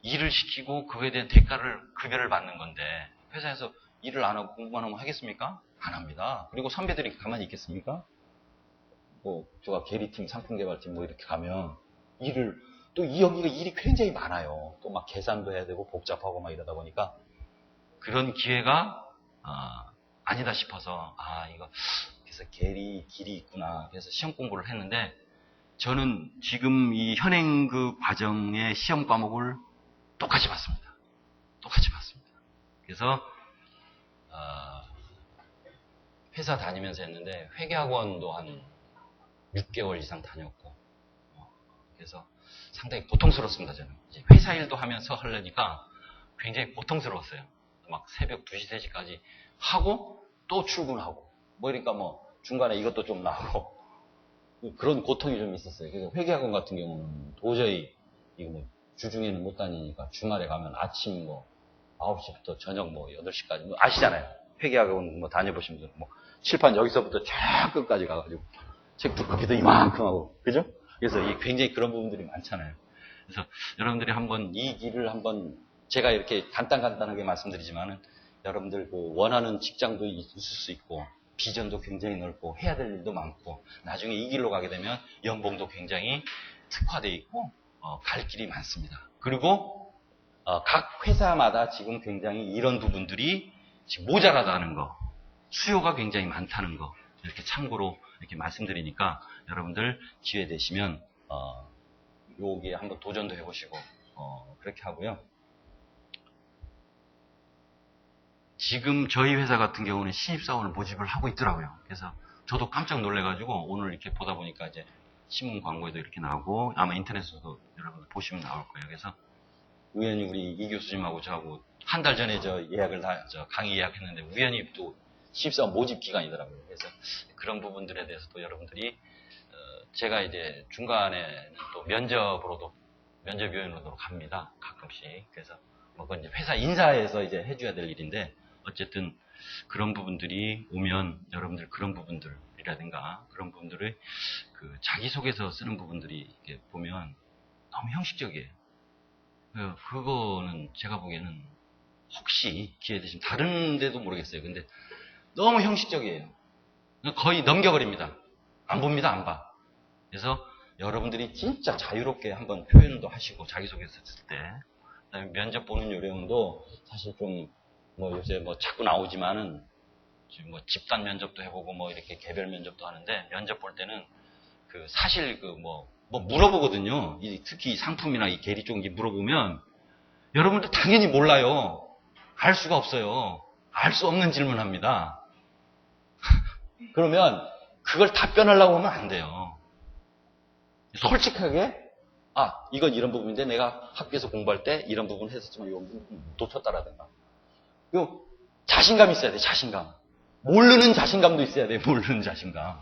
일을 시키고 그거에 대한 급여를 받는 건데 회사에서 일을 안 하고 공부만 하면 하겠습니까? 안 합니다. 그리고 선배들이 가만히 있겠습니까? 제가 계리팀, 상품개발팀 이렇게 가면 여기가 일이 굉장히 많아요. 또 막 계산도 해야 되고 복잡하고 막 이러다 보니까 그런 기회가 아니다 싶어서 이거 그래서 길이 있구나. 그래서 시험 공부를 했는데 저는 지금 이 현행 과정의 시험 과목을 똑같이 봤습니다. 똑같이 봤습니다. 그래서 회사 다니면서 했는데 회계학원도 한 6개월 이상 다녔고 그래서 상당히 고통스럽습니다. 저는 이제 회사 일도 하면서 하려니까 굉장히 고통스러웠어요. 막 새벽 2시, 3시까지 하고 또 출근하고 그러니까 중간에 이것도 좀 나오고 그런 고통이 좀 있었어요. 그래서 회계학원 같은 경우는 도저히 이거 주중에는 못 다니니까 주말에 가면 아침 9시부터 저녁 8시까지 아시잖아요. 회계학원 다녀보신 분들 칠판 여기서부터 쫙 끝까지 가가지고 책도 크기도 이만큼 하고 그죠? 그래서 굉장히 그런 부분들이 많잖아요. 그래서 여러분들이 한번 이 길을 제가 이렇게 간단하게 말씀드리지만은 여러분들 원하는 직장도 있을 수 있고 비전도 굉장히 넓고 해야 될 일도 많고 나중에 이 길로 가게 되면 연봉도 굉장히 특화되어 있고 갈 길이 많습니다. 그리고 각 회사마다 지금 굉장히 이런 부분들이 지금 모자라다는 거, 수요가 굉장히 많다는 거 이렇게 참고로 이렇게 말씀드리니까 여러분들 기회 되시면 여기에 한번 도전도 해보시고 그렇게 하고요. 지금 저희 회사 같은 경우는 신입사원을 모집을 하고 있더라고요. 그래서 저도 깜짝 놀래가지고 오늘 이렇게 보다 보니까 이제 신문 광고에도 이렇게 나오고 아마 인터넷에서도 여러분들 보시면 나올 거예요. 그래서 우연히 우리 이 교수님하고 저하고 한 달 전에 강의 예약했는데 우연히 또 신입사원 모집 기간이더라고요. 그래서 그런 부분들에 대해서도 여러분들이 제가 이제 중간에는 또 면접위원으로도 갑니다. 가끔씩. 그래서 그건 이제 회사 인사에서 이제 해줘야 될 일인데 어쨌든 그런 부분들이 오면 여러분들 그런 부분들이라든가 그런 부분들을 자기소개서 쓰는 부분들이 이렇게 보면 너무 형식적이에요. 그거는 제가 보기에는 혹시 기회 되시면 다른 데도 모르겠어요. 근데 너무 형식적이에요. 거의 넘겨버립니다. 안 봅니다. 안 봐. 그래서 여러분들이 진짜 자유롭게 한번 표현도 하시고 자기소개서 쓸 때 그다음에 면접 보는 요령도 사실 좀 요새 자꾸 나오지만은 지금 집단 면접도 해보고 이렇게 개별 면접도 하는데 면접 볼 때는 사실 물어보거든요. 특히 이 상품이나 이 계리 쪽이 물어보면 여러분들 당연히 몰라요. 알 수가 없어요. 알 수 없는 질문합니다. 그러면 그걸 답변하려고 하면 안 돼요. 솔직하게 이건 이런 부분인데 내가 학교에서 공부할 때 이런 부분 했었지만 이건 놓쳤다라든가. 자신감 있어야 돼. 자신감. 모르는 자신감도 있어야 돼. 모르는 자신감.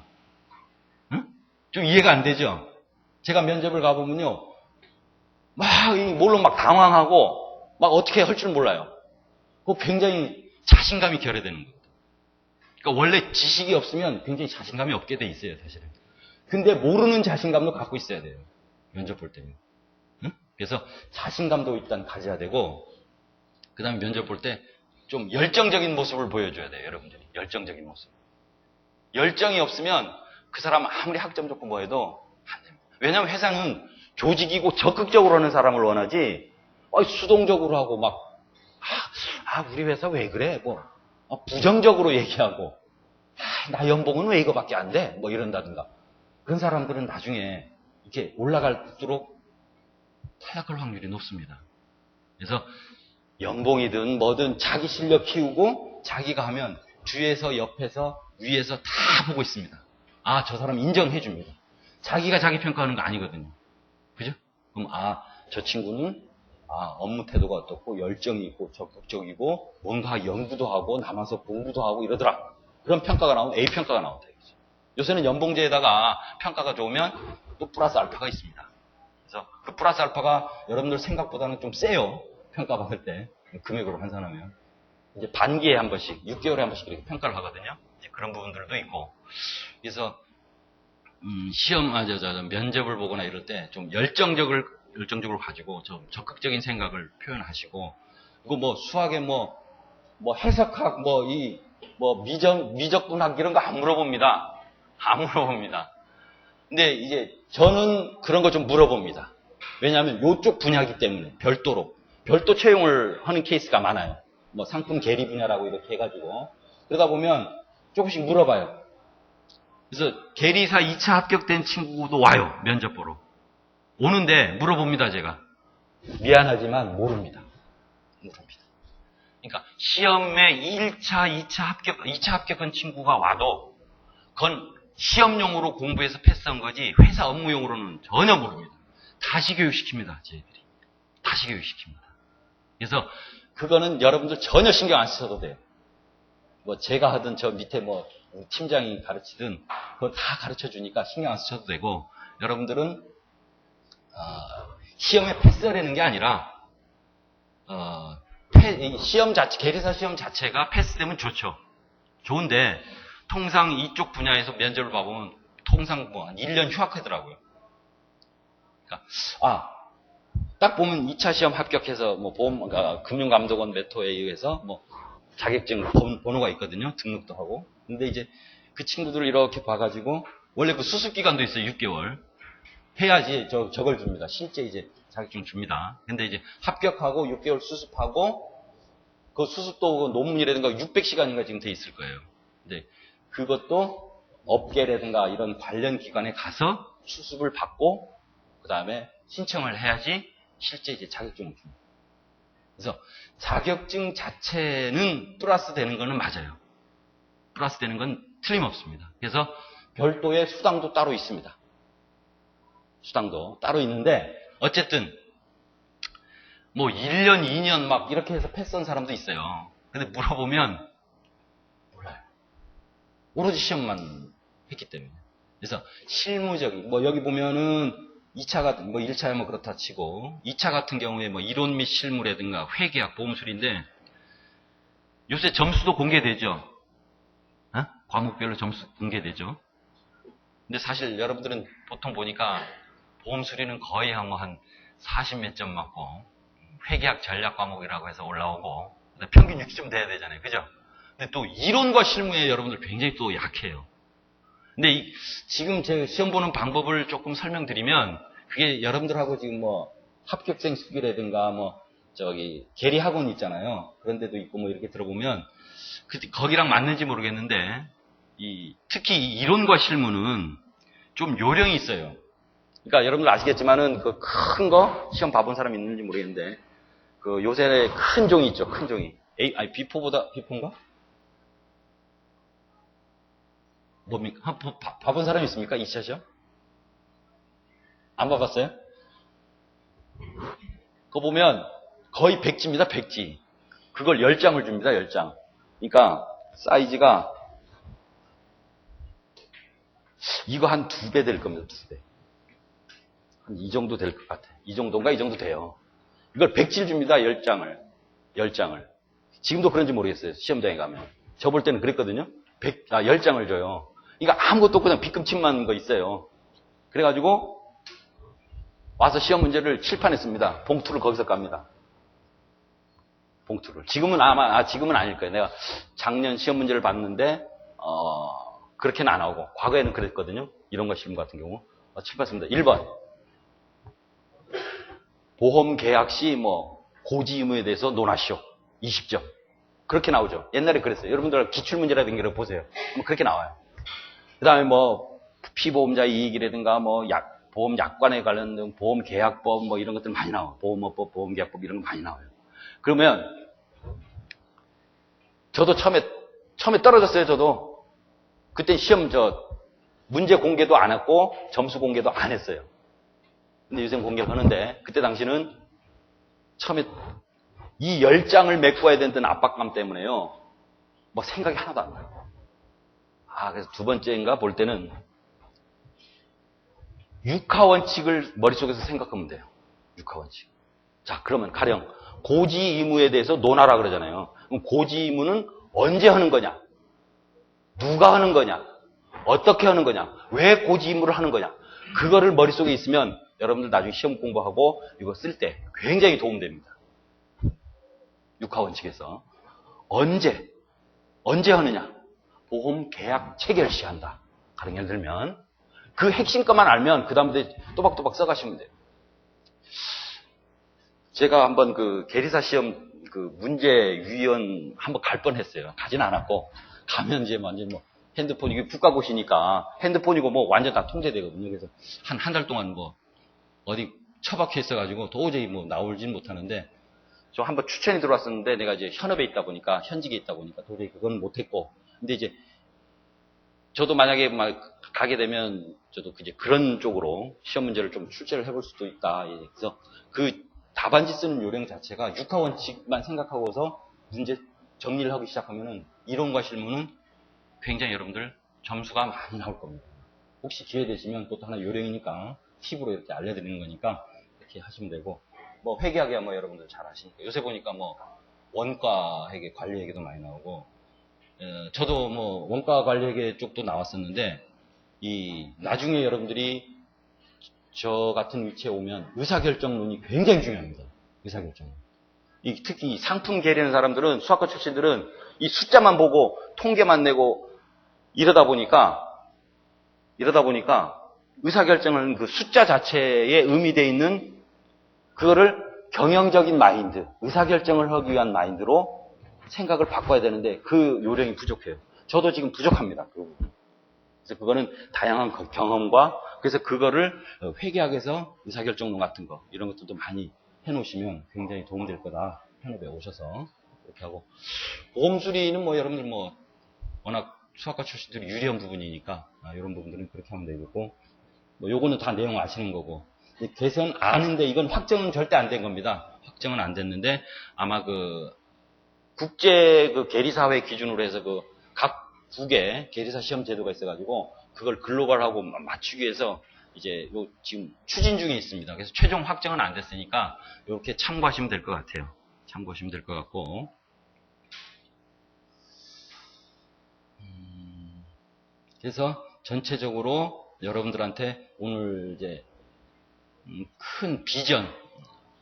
응? 좀 이해가 안 되죠? 제가 면접을 가보면요. 뭘로 당황하고 어떻게 할 줄 몰라요. 굉장히 자신감이 결여되는 거예요. 그러니까 원래 지식이 없으면 굉장히 자신감이 없게 돼 있어요. 사실은. 근데 모르는 자신감도 갖고 있어야 돼요. 면접 볼 때는. 응? 그래서 자신감도 일단 가져야 되고 그 다음에 면접 볼 때 좀 열정적인 모습을 보여줘야 돼요. 여러분들이. 열정적인 모습. 열정이 없으면 그 사람 아무리 학점 좋고 해도 안 됩니다. 왜냐하면 회사는 조직이고 적극적으로 하는 사람을 원하지, 수동적으로 하고 우리 회사 왜 그래? 부정적으로 얘기하고, 나 연봉은 왜 이거밖에 안 돼? 이런다든가. 그런 사람들은 나중에 이렇게 올라갈수록 타락할 확률이 높습니다. 그래서 연봉이든 뭐든 자기 실력 키우고 자기가 하면 뒤에서 옆에서 위에서 다 보고 있습니다. 저 사람 인정해 줍니다. 자기가 자기 평가하는 거 아니거든요. 그죠? 그럼 저 친구는 업무 태도가 어떻고 열정이 있고 적극적이고 뭔가 연구도 하고 남아서 공부도 하고 이러더라. 그런 평가가 나오면 A 평가가 나온다. 요새는 연봉제에다가 평가가 좋으면 또 플러스 알파가 있습니다. 그래서 그 플러스 알파가 여러분들 생각보다는 좀 세요. 평가받을 때 금액으로 환산하면 이제 반기에 한 번씩, 6개월에 한 번씩 이렇게 평가를 하거든요. 이제 그런 부분들도 있고, 그래서 시험, 면접을 보거나 이럴 때 좀 열정적으로 가지고 좀 적극적인 생각을 표현하시고, 그리고 수학에 해석학, 미적분학 이런 거 안 물어봅니다. 안 물어봅니다. 근데 이제 저는 그런 거 좀 물어봅니다. 왜냐하면 이쪽 분야이기 때문에 별도 채용을 하는 케이스가 많아요. 상품 계리 분야라고 이렇게 해가지고. 그러다 보면 조금씩 물어봐요. 그래서 계리사 2차 합격된 친구도 와요. 면접 보러. 오는데 물어봅니다, 제가. 미안하지만 모릅니다. 그러니까 시험에 1차, 2차 합격한 친구가 와도 그건 시험용으로 공부해서 패스한 거지 회사 업무용으로는 전혀 모릅니다. 다시 교육시킵니다, 저희들이. 다시 교육시킵니다. 그래서 그거는 여러분들 전혀 신경 안 쓰셔도 돼요. 제가 하든 저 밑에 팀장이 가르치든 그거 다 가르쳐 주니까 신경 안 쓰셔도 되고, 여러분들은 시험에 패스하려는 게 아니라 계리사 시험 자체가 패스되면 좋죠. 좋은데 통상 이쪽 분야에서 면접을 봐보면 통상 한 1년 휴학하더라고요. 그러니까, 딱 보면 2차 시험 합격해서 금융감독원 메토에 의해서 자격증 번호가 있거든요. 등록도 하고. 근데 이제 그 친구들을 이렇게 봐가지고 원래 그 수습 기간도 있어요. 6개월. 해야지 저걸 줍니다. 실제 이제 자격증 줍니다. 근데 이제 합격하고 6개월 수습하고 그 수습도 논문이라든가 600시간인가 지금 돼 있을 거예요. 근데 그것도 업계라든가 이런 관련 기관에 가서 수습을 받고 그 다음에 신청을 해야지 실제 이제 자격증을 줍니다. 그래서 자격증 자체는 플러스 되는 거는 맞아요. 플러스 되는 건 틀림없습니다. 그래서 별도의 수당도 따로 있습니다. 수당도 따로 있는데 어쨌든 1년, 2년 이렇게 해서 패스한 사람도 있어요. 근데 물어보면 몰라요. 오로지 시험만 했기 때문에. 그래서 실무적인 여기 보면은 2차 같은 1차야 그렇다 치고 2차 같은 경우에 이론 및 실무라든가 회계학, 보험술인데 요새 점수도 공개되죠. 과목별로 점수 공개되죠. 근데 사실 여러분들은 보통 보니까 보험수리는 거의 한 40몇 점 맞고 회계학 전략 과목이라고 해서 올라오고 평균 60점 돼야 되잖아요. 그죠? 근데 또 이론과 실무에 여러분들 굉장히 또 약해요. 근데 지금 제 시험 보는 방법을 조금 설명드리면 그게 여러분들하고 지금 합격생 수기라든가 계리 학원 있잖아요. 그런 데도 있고 이렇게 들어보면 거기랑 맞는지 모르겠는데 특히 이 이론과 실무는 좀 요령이 있어요. 그러니까 여러분들 아시겠지만은 그 큰 거 시험 봐본 사람 있는지 모르겠는데 요새 큰 종이 있죠. 큰 종이. 비포인가? 뭡니까? 봐본 사람 있습니까? 2차 시험? 안 봐봤어요? 그거 보면 거의 백지입니다. 백지. 그걸 10장을 줍니다. 10장. 그러니까 사이즈가 이거 한 2배 될 겁니다. 2배. 한 이 정도 될 것 같아요. 이 정도인가? 이 정도 돼요. 이걸 백지를 줍니다. 10장을. 10장을. 지금도 그런지 모르겠어요. 시험장에 가면. 저 볼 때는 그랬거든요. 10장을 줘요. 그러니까 아무것도 없고 그냥 빗금침만 거 있어요. 그래가지고 와서 시험 문제를 칠판에 씁니다. 봉투를 거기서 깝니다. 봉투를. 지금은 지금은 아닐 거예요. 내가 작년 시험 문제를 봤는데 그렇게는 안 하고 과거에는 그랬거든요. 이런 거 실무 같은 경우. 칠판 씁니다. 1번. 보험 계약 시 뭐 고지 의무에 대해서 논하시오. 20점. 그렇게 나오죠. 옛날에 그랬어요. 여러분들 기출문제라든가 이런 거 보세요. 뭐 그렇게 나와요. 그 다음에 뭐 피보험자 이익이라든가 뭐 보험 약관에 관련된 보험 계약법 뭐 이런 것들 많이 나와요. 보험업법, 보험계약법 이런 거 많이 나와요. 그러면 저도 처음에 떨어졌어요. 저도 그때 시험 문제 공개도 안 했고 점수 공개도 안 했어요. 근데 요새 공개를 하는데 그때 당시는 처음에 이 10장을 메꿔야 된다는 압박감 때문에요. 뭐 생각이 하나도 안 나요. 그래서 두 번째인가 볼 때는 육하원칙을 머릿속에서 생각하면 돼요. 육하원칙. 자, 그러면 가령 고지 의무에 대해서 논하라 그러잖아요. 그럼 고지 의무는 언제 하는 거냐? 누가 하는 거냐? 어떻게 하는 거냐? 왜 고지 의무를 하는 거냐? 그거를 머릿속에 있으면 여러분들 나중에 시험 공부하고 이거 쓸 때 굉장히 도움됩니다. 육하원칙에서 언제 하느냐? 보험 계약 체결 시 한다. 가령 예를 들면 그 핵심 것만 알면 그 다음부터 또박또박 써가시면 돼요. 제가 한번 그 계리사 시험 그 문제위원 한번 갈 뻔했어요. 가진 않았고 가면 이제 완전 뭐 핸드폰 이게 국가고시니까 핸드폰이고 뭐 완전 다 통제되거든요. 그래서 한 달 동안 뭐 어디 처박혀 있어가지고 도저히 뭐 나오진 못하는데 저 한번 추천이 들어왔었는데 내가 이제 현업에 있다 보니까 현직에 있다 보니까 도저히 그건 못했고 근데 이제 저도 만약에 막 가게 되면 저도 이제 그런 쪽으로 시험 문제를 좀 출제를 해볼 수도 있다. 그래서 그 답안지 쓰는 요령 자체가 육하원칙만 생각하고서 문제 정리를 하기 시작하면은 이론과 실무는 굉장히 여러분들 점수가 많이 나올 겁니다. 혹시 기회 되시면 또 하나 요령이니까 팁으로 이렇게 알려드리는 거니까 이렇게 하시면 되고 뭐 회계학이야 뭐 여러분들 잘 아시니까 요새 보니까 뭐 원가 회계 관리 회계도 많이 나오고 저도 뭐 원가 관리 회계 쪽도 나왔었는데 이 나중에 여러분들이 저 같은 위치에 오면 의사결정론이 굉장히 중요합니다. 의사결정. 특히 상품 계리하는 사람들은 수학과 출신들은 이 숫자만 보고 통계만 내고 이러다 보니까 의사결정은 그 숫자 자체에 의미되어 있는 그거를 경영적인 마인드, 의사결정을 하기 위한 마인드로 생각을 바꿔야 되는데 그 요령이 부족해요. 저도 지금 부족합니다. 그 부분. 그래서 그거는 다양한 경험과 그래서 그거를 회계학에서 의사결정론 같은 거 이런 것들도 많이 해놓으시면 굉장히 도움될 거다. 현업에 오셔서 그렇게 하고 보험수리는 뭐 여러분들 뭐 워낙 수학과 출신들이 유리한 부분이니까 이런 부분들은 그렇게 하면 되겠고 뭐 요거는 다 내용 아시는 거고 개선 아는데 이건 확정은 절대 안 된 겁니다. 확정은 안 됐는데 아마 그 국제 그 계리사회 기준으로 해서 그 각 국에 계리사 시험 제도가 있어가지고 그걸 글로벌하고 맞추기 위해서 이제 요 지금 추진 중에 있습니다. 그래서 최종 확정은 안 됐으니까 이렇게 참고하시면 될 것 같아요. 참고하시면 될 것 같고 그래서 전체적으로 여러분들한테 오늘 이제 큰 비전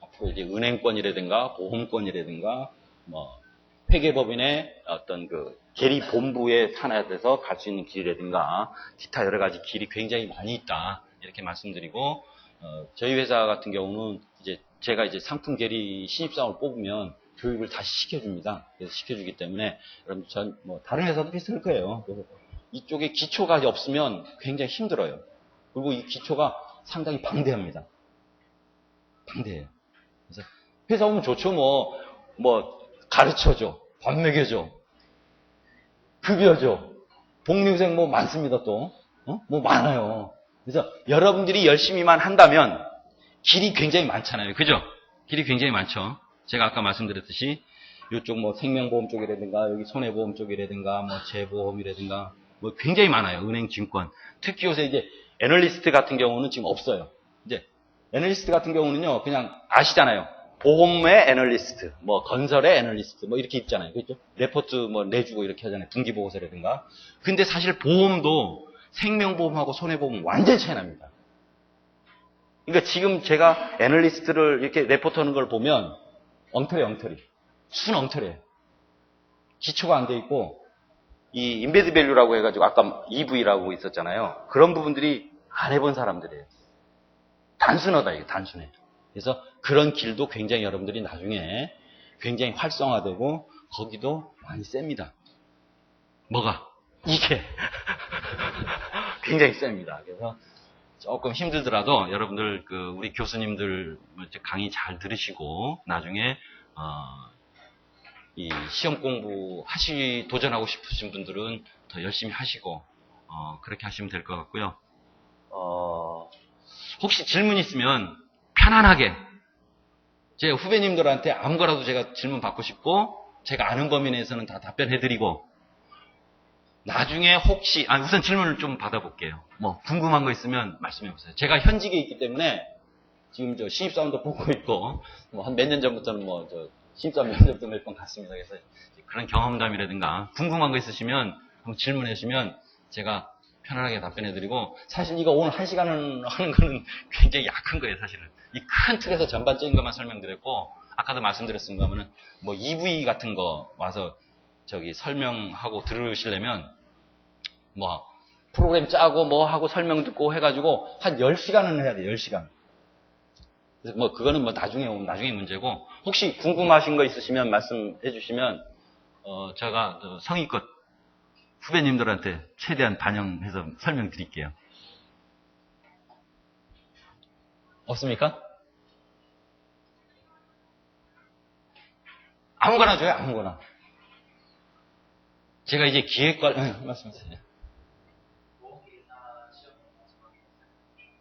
앞으로 이제 은행권이라든가 보험권이라든가 뭐 회계법인의 어떤 그 계리 본부에 산하돼서 갈 수 있는 길이라든가 기타 여러 가지 길이 굉장히 많이 있다 이렇게 말씀드리고 저희 회사 같은 경우는 이제 제가 이제 상품 계리 신입사원을 뽑으면 교육을 다시 시켜줍니다. 그래서 시켜주기 때문에 여러분 전 뭐 다른 회사도 비슷할 거예요. 그래서 이쪽에 기초가 없으면 굉장히 힘들어요. 그리고 이 기초가 상당히 방대합니다. 방대해요. 그래서 회사 오면 좋죠. 뭐 가르쳐줘, 밥 먹여줘, 급여줘, 복리후생 뭐 많습니다. 또 뭐 많아요. 그래서 여러분들이 열심히만 한다면 길이 굉장히 많잖아요. 그죠? 길이 굉장히 많죠. 제가 아까 말씀드렸듯이 이쪽 뭐 생명보험 쪽이라든가 여기 손해보험 쪽이라든가 뭐 재보험이라든가 뭐 굉장히 많아요. 은행, 증권. 특히 요새 이제 애널리스트 같은 경우는 지금 없어요. 이제 애널리스트 같은 경우는요, 그냥 아시잖아요. 보험의 애널리스트, 뭐 건설의 애널리스트, 뭐 이렇게 있잖아요. 그렇죠? 레포트 뭐 내주고 이렇게 하잖아요. 분기보고서라든가. 근데 사실 보험도 생명보험하고 손해보험 완전 차이 납니다. 그러니까 지금 제가 애널리스트를 이렇게 레포트 하는 걸 보면 엉터리. 순 엉터리예요. 기초가 안 돼 있고 이 인베드 밸류라고 해가지고 아까 EV라고 있었잖아요. 그런 부분들이 안 해본 사람들이에요. 단순하다 이게 단순해. 그래서 그런 길도 굉장히 여러분들이 나중에 굉장히 활성화되고 거기도 많이 셉니다. 뭐가? 이게 굉장히 셉니다. 그래서 조금 힘들더라도 여러분들 우리 교수님들 강의 잘 들으시고 나중에 이 시험 공부 도전하고 싶으신 분들은 더 열심히 하시고 그렇게 하시면 될 것 같고요. 혹시 질문 있으면 편안하게 제 후배님들한테 아무거나도 제가 질문 받고 싶고 제가 아는 범위 내에서는 다 답변해드리고 나중에 혹시 우선 질문을 좀 받아볼게요. 뭐 궁금한 거 있으면 말씀해보세요. 제가 현직에 있기 때문에 지금 저 신입사원도 보고 있고 뭐 한 몇 년 전부터는 뭐 저 신입사원 면접도 몇 번 갔습니다. 그래서 그런 경험담이라든가 궁금한 거 있으시면 한번 질문해 주시면 제가 편안하게 답변해드리고 사실 이거 오늘 1시간을 하는 거는 굉장히 약한 거예요. 사실은 이 큰 틀에서 전반적인 것만 설명드렸고 아까도 말씀드렸습니다만은 뭐 EV 같은 거 와서 저기 설명하고 들으시려면 뭐 프로그램 짜고 뭐 하고 설명 듣고 해가지고 한 10시간은 해야 돼요. 10시간. 그래서 뭐 그거는 뭐 나중에 문제고 혹시 궁금하신 거 있으시면 말씀해 주시면 제가 성의껏 후배님들한테 최대한 반영해서 설명드릴게요. 없습니까? 아무거나 줘요. 아무거나. 제가 이제 기획관 말씀하세요.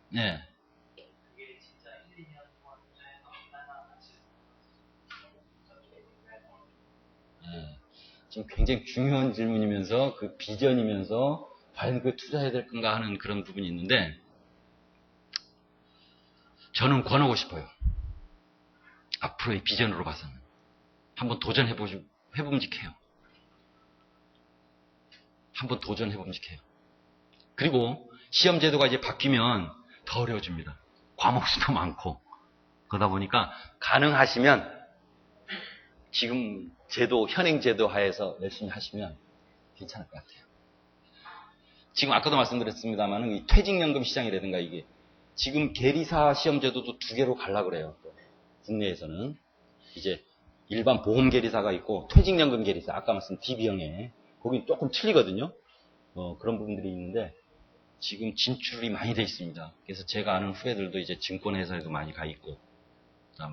네. 지금 굉장히 중요한 질문이면서 그 비전이면서 과연 그 투자해야 될 건가 하는 그런 부분이 있는데 저는 싶어요. 앞으로의 비전으로 봐서는 한번 해봄직해요. 한번 도전해봄직해요. 그리고 시험 제도가 이제 바뀌면 더 어려워집니다. 과목 수도 많고 그러다 보니까 가능하시면 지금 현행 제도 하에서 열심히 하시면 괜찮을 것 같아요. 지금 아까도 말씀드렸습니다만 이 퇴직연금 시장이라든가 이게 지금 계리사 시험 제도도 2개로 가려고 그래요. 국내에서는 이제 일반 보험 계리사가 있고 퇴직연금 계리사 아까 말씀 DB형에 거긴 조금 틀리거든요. 그런 부분들이 있는데 지금 진출이 많이 돼 있습니다. 그래서 제가 아는 후배들도 이제 증권회사에도 많이 가 있고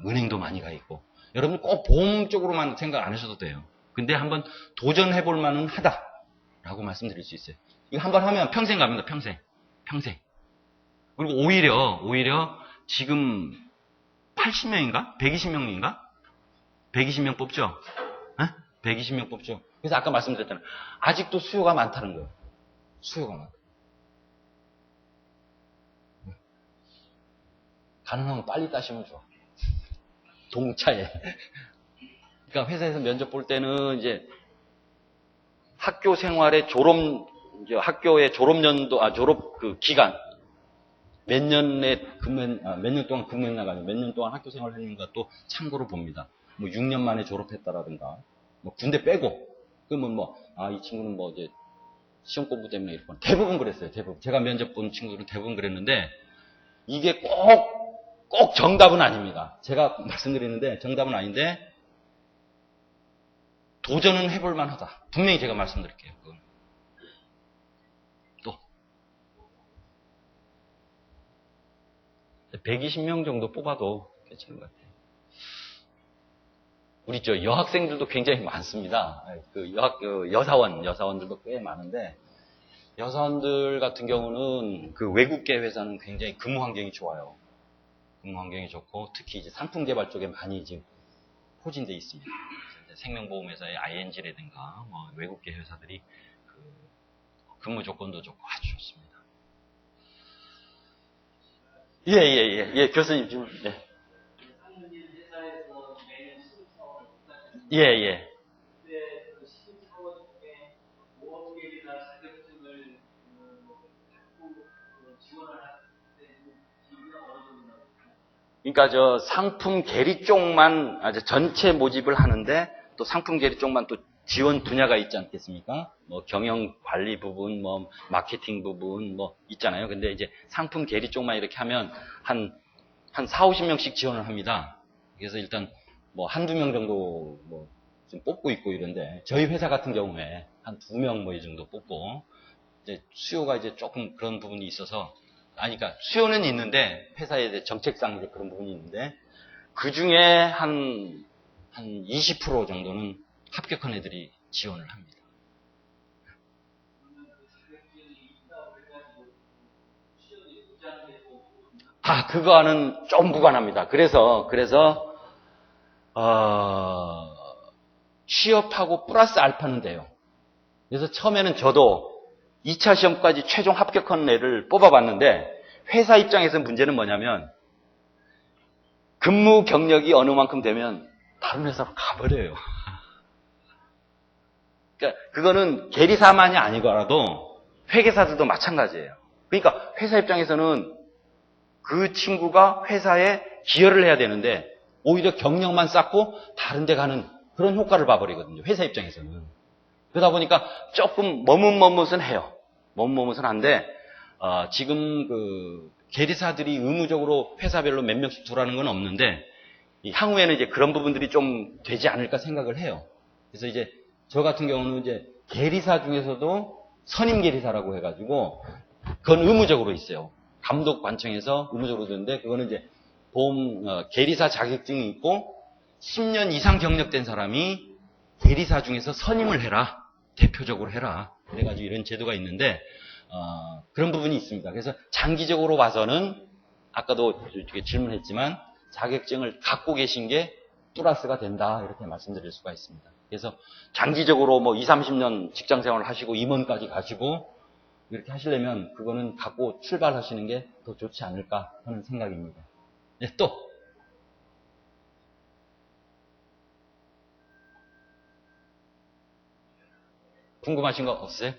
은행도 많이 가 있고 여러분 꼭 보험 쪽으로만 생각 안 하셔도 돼요. 근데 한번 도전해 볼 만은 하다라고 말씀드릴 수 있어요. 이거 한번 하면 평생 갑니다. 평생. 그리고 오히려 지금 80명인가? 120명인가? 120명 뽑죠? 120명 뽑죠. 그래서 아까 말씀드렸잖아요. 아직도 수요가 많다는 거예요. 수요가 많다. 가능하면 빨리 따시면 좋아. 동차에. 그러니까 회사에서 면접 볼 때는 이제 학교 생활의 학교의 졸업 기간 몇 년 동안 근무했나가요. 몇 년 동안 학교 생활을 했는가 또 참고로 봅니다. 뭐 6년 만에 졸업했다라든가 뭐 군대 빼고 그러면 이 친구는 뭐 이제 시험 공부 때문에 이렇게 대부분 그랬어요. 대부분 제가 면접 본 친구들은 대부분 그랬는데 이게 꼭 정답은 아닙니다. 제가 말씀드리는데 정답은 아닌데 도전은 해볼 만하다. 분명히 제가 말씀드릴게요. 그건. 또 120명 정도 뽑아도 괜찮은 것 같아요. 우리 여학생들도 굉장히 많습니다. 여사원들도 꽤 많은데 여사원들 같은 경우는 그 외국계 회사는 굉장히 근무 환경이 좋아요. 근무 환경이 좋고 특히 이제 상품 개발 쪽에 많이 지금 포진되어 있습니다. 생명보험회사의 ING라든가 뭐 외국계 회사들이 근무 조건도 좋고 아주 좋습니다. 예, 교수님 지금 예. 그러니까 상품 계리 쪽만 전체 모집을 하는데 또 상품 계리 쪽만 또 지원 분야가 있지 않겠습니까? 뭐 경영 관리 부분, 뭐 마케팅 부분 뭐 있잖아요. 근데 이제 상품 계리 쪽만 이렇게 하면 한 한 4, 50명씩 지원을 합니다. 그래서 일단 뭐 한두 명 정도 뭐 지금 뽑고 있고 이런데 저희 회사 같은 경우에 한 2명 뭐 이 정도 뽑고 이제 수요가 이제 조금 그런 부분이 있어서 그러니까 수요는 있는데 회사에 대해 정책상 이제 그런 부분이 있는데 그 중에 한 20% 정도는 합격한 애들이 지원을 합니다. 그거는 좀 무관합니다. 그래서 취업하고 플러스 알파는 돼요. 그래서 처음에는 저도 2차 시험까지 최종 합격한 애를 뽑아봤는데 회사 입장에서 문제는 뭐냐면 근무 경력이 어느 만큼 되면 다른 회사로 가버려요. 그러니까 그거는 계리사만이 아니더라도 회계사들도 마찬가지예요. 그러니까 회사 입장에서는 그 친구가 회사에 기여를 해야 되는데 오히려 경력만 쌓고 다른 데 가는 그런 효과를 봐버리거든요. 회사 입장에서는. 그러다 보니까 조금 머뭇머뭇은 해요. 머뭇머뭇은 한데 지금 그 계리사들이 의무적으로 회사별로 몇 명씩 두라는 건 없는데 향후에는 이제 그런 부분들이 좀 되지 않을까 생각을 해요. 그래서 이제 저 같은 경우는 이제 계리사 중에서도 선임 계리사라고 해가지고 그건 의무적으로 있어요. 감독 관청에서 의무적으로 되는데 그거는 이제 보험 계리사 자격증이 있고 10년 이상 경력된 사람이 계리사 중에서 선임을 해라. 대표적으로 해라. 그래가지고 이런 제도가 있는데 그런 부분이 있습니다. 그래서 장기적으로 봐서는 아까도 질문했지만 자격증을 갖고 계신 게 플러스가 된다. 이렇게 말씀드릴 수가 있습니다. 그래서 장기적으로 뭐 20, 30년 직장 생활을 하시고 임원까지 가시고 이렇게 하시려면 그거는 갖고 출발하시는 게 더 좋지 않을까 하는 생각입니다. 네, 또 궁금하신 거 없으세요?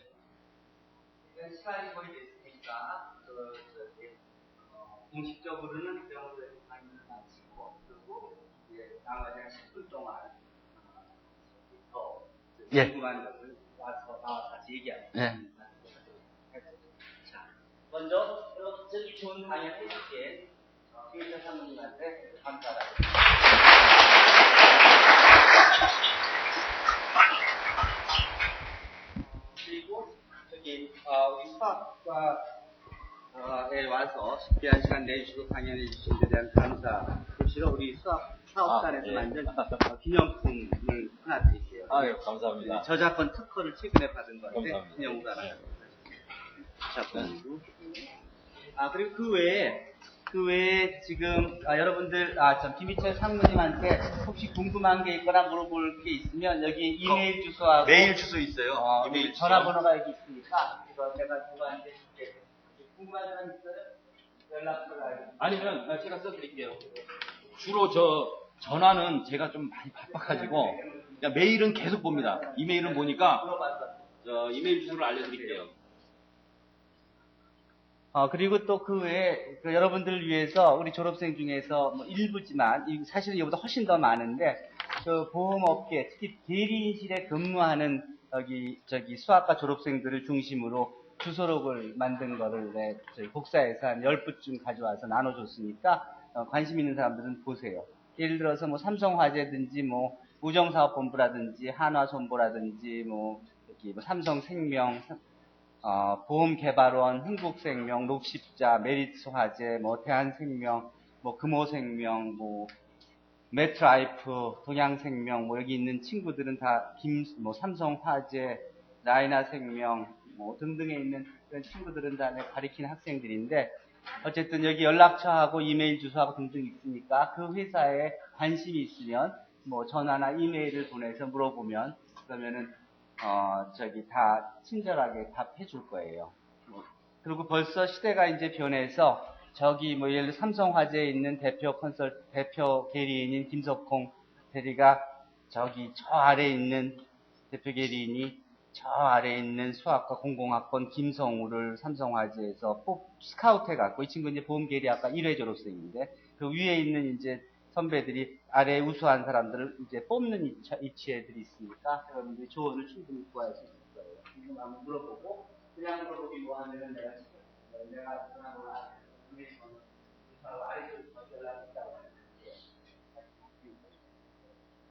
시간이 거의 됐으니까 공식적으로는 병원에서 강의를 마치고 그리고 이제 나머지 한 10분 동안 더 궁금한 것을 와서 나와 같이 얘기하는 겁니다. 자, 먼저 저기 좋은 강의를 해주신 김희철 사모님한테 감사드립니다. 그리고 저기 우리 수학과에 와서 귀한 시간 내주시고 강연해 주신 데 대한 감사 표시로 우리 사업단에서 만든 기념품을 하나 드릴게요. 예, 감사합니다. 저작권 특허를 최근에 받은 건데 감사합니다. 기념으로 하나 저작권으로. 그리고 그 외에 지금 여러분들 김희철 상무님한테 혹시 궁금한 게 있거나 물어볼 게 있으면 여기 이메일 주소하고 메일 주소 있어요. 이메일 주소. 전화번호가 여기 있으니까 이거 제가 누구한테 줄게. 궁금한 사람 있어요? 연락처를 알고. 아니면 제가 써드릴게요. 주로 전화는 제가 좀 많이 바빠가지고 그냥 메일은 계속 봅니다. 이메일은 보니까 이메일 주소를 알려드릴게요. 그리고 또 그 외에 여러분들을 위해서 우리 졸업생 중에서 뭐 일부지만 사실은 이보다 훨씬 더 많은데 그 보험업계 특히 대리인실에 근무하는 저기 수학과 졸업생들을 중심으로 주소록을 만든 거를 저희 복사해서 한 10부쯤 가져와서 나눠줬으니까 관심 있는 사람들은 보세요. 예를 들어서 뭐 삼성화재든지 뭐 우정사업본부라든지 한화손보라든지 뭐 여기 뭐 삼성생명 보험개발원, 흥국생명, 녹십자, 메리츠화재, 뭐 대한생명, 뭐 금호생명, 뭐 메트라이프, 동양생명, 뭐 여기 있는 친구들은 다 뭐 삼성화재, 라이나생명, 뭐 등등에 있는 그런 친구들은 다 가리키는 학생들인데 어쨌든 여기 연락처하고 이메일 주소하고 등등 있으니까 그 회사에 관심이 있으면 뭐 전화나 이메일을 보내서 물어보면 그러면은 저기 다 친절하게 답해 줄 거예요. 그리고 벌써 시대가 이제 변해서 저기 뭐 예를 들어 삼성화재에 있는 대표 계리인인 김석홍 대리가 저기 저 아래에 있는 대표 계리인이 저 아래에 있는 수학과 공공학번 김성우를 삼성화재에서 스카우트 해갖고 이 친구 이제 보험계리학과 1회 졸업생인데 그 위에 있는 이제 선배들이 아래 우수한 사람들을 이제 뽑는 이치애들이 있으니까 여러분들이 조언을 충분히 구할 수 있을 거예요. 지금 한번 물어보고 그냥 물어보기 뭐 하면은 내가 전화번호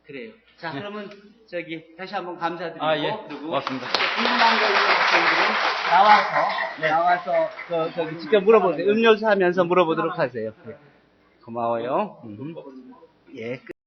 그래요. 자, 그러면 저기 다시 한번 감사드리고 아, 예. 그리고 고맙습니다. 궁금한 거 있는 학생들은 나와서 저기 직접 물어보세요. 음료수 하면서 물어보도록 하세요. 네. 고마워요. 예. 끝.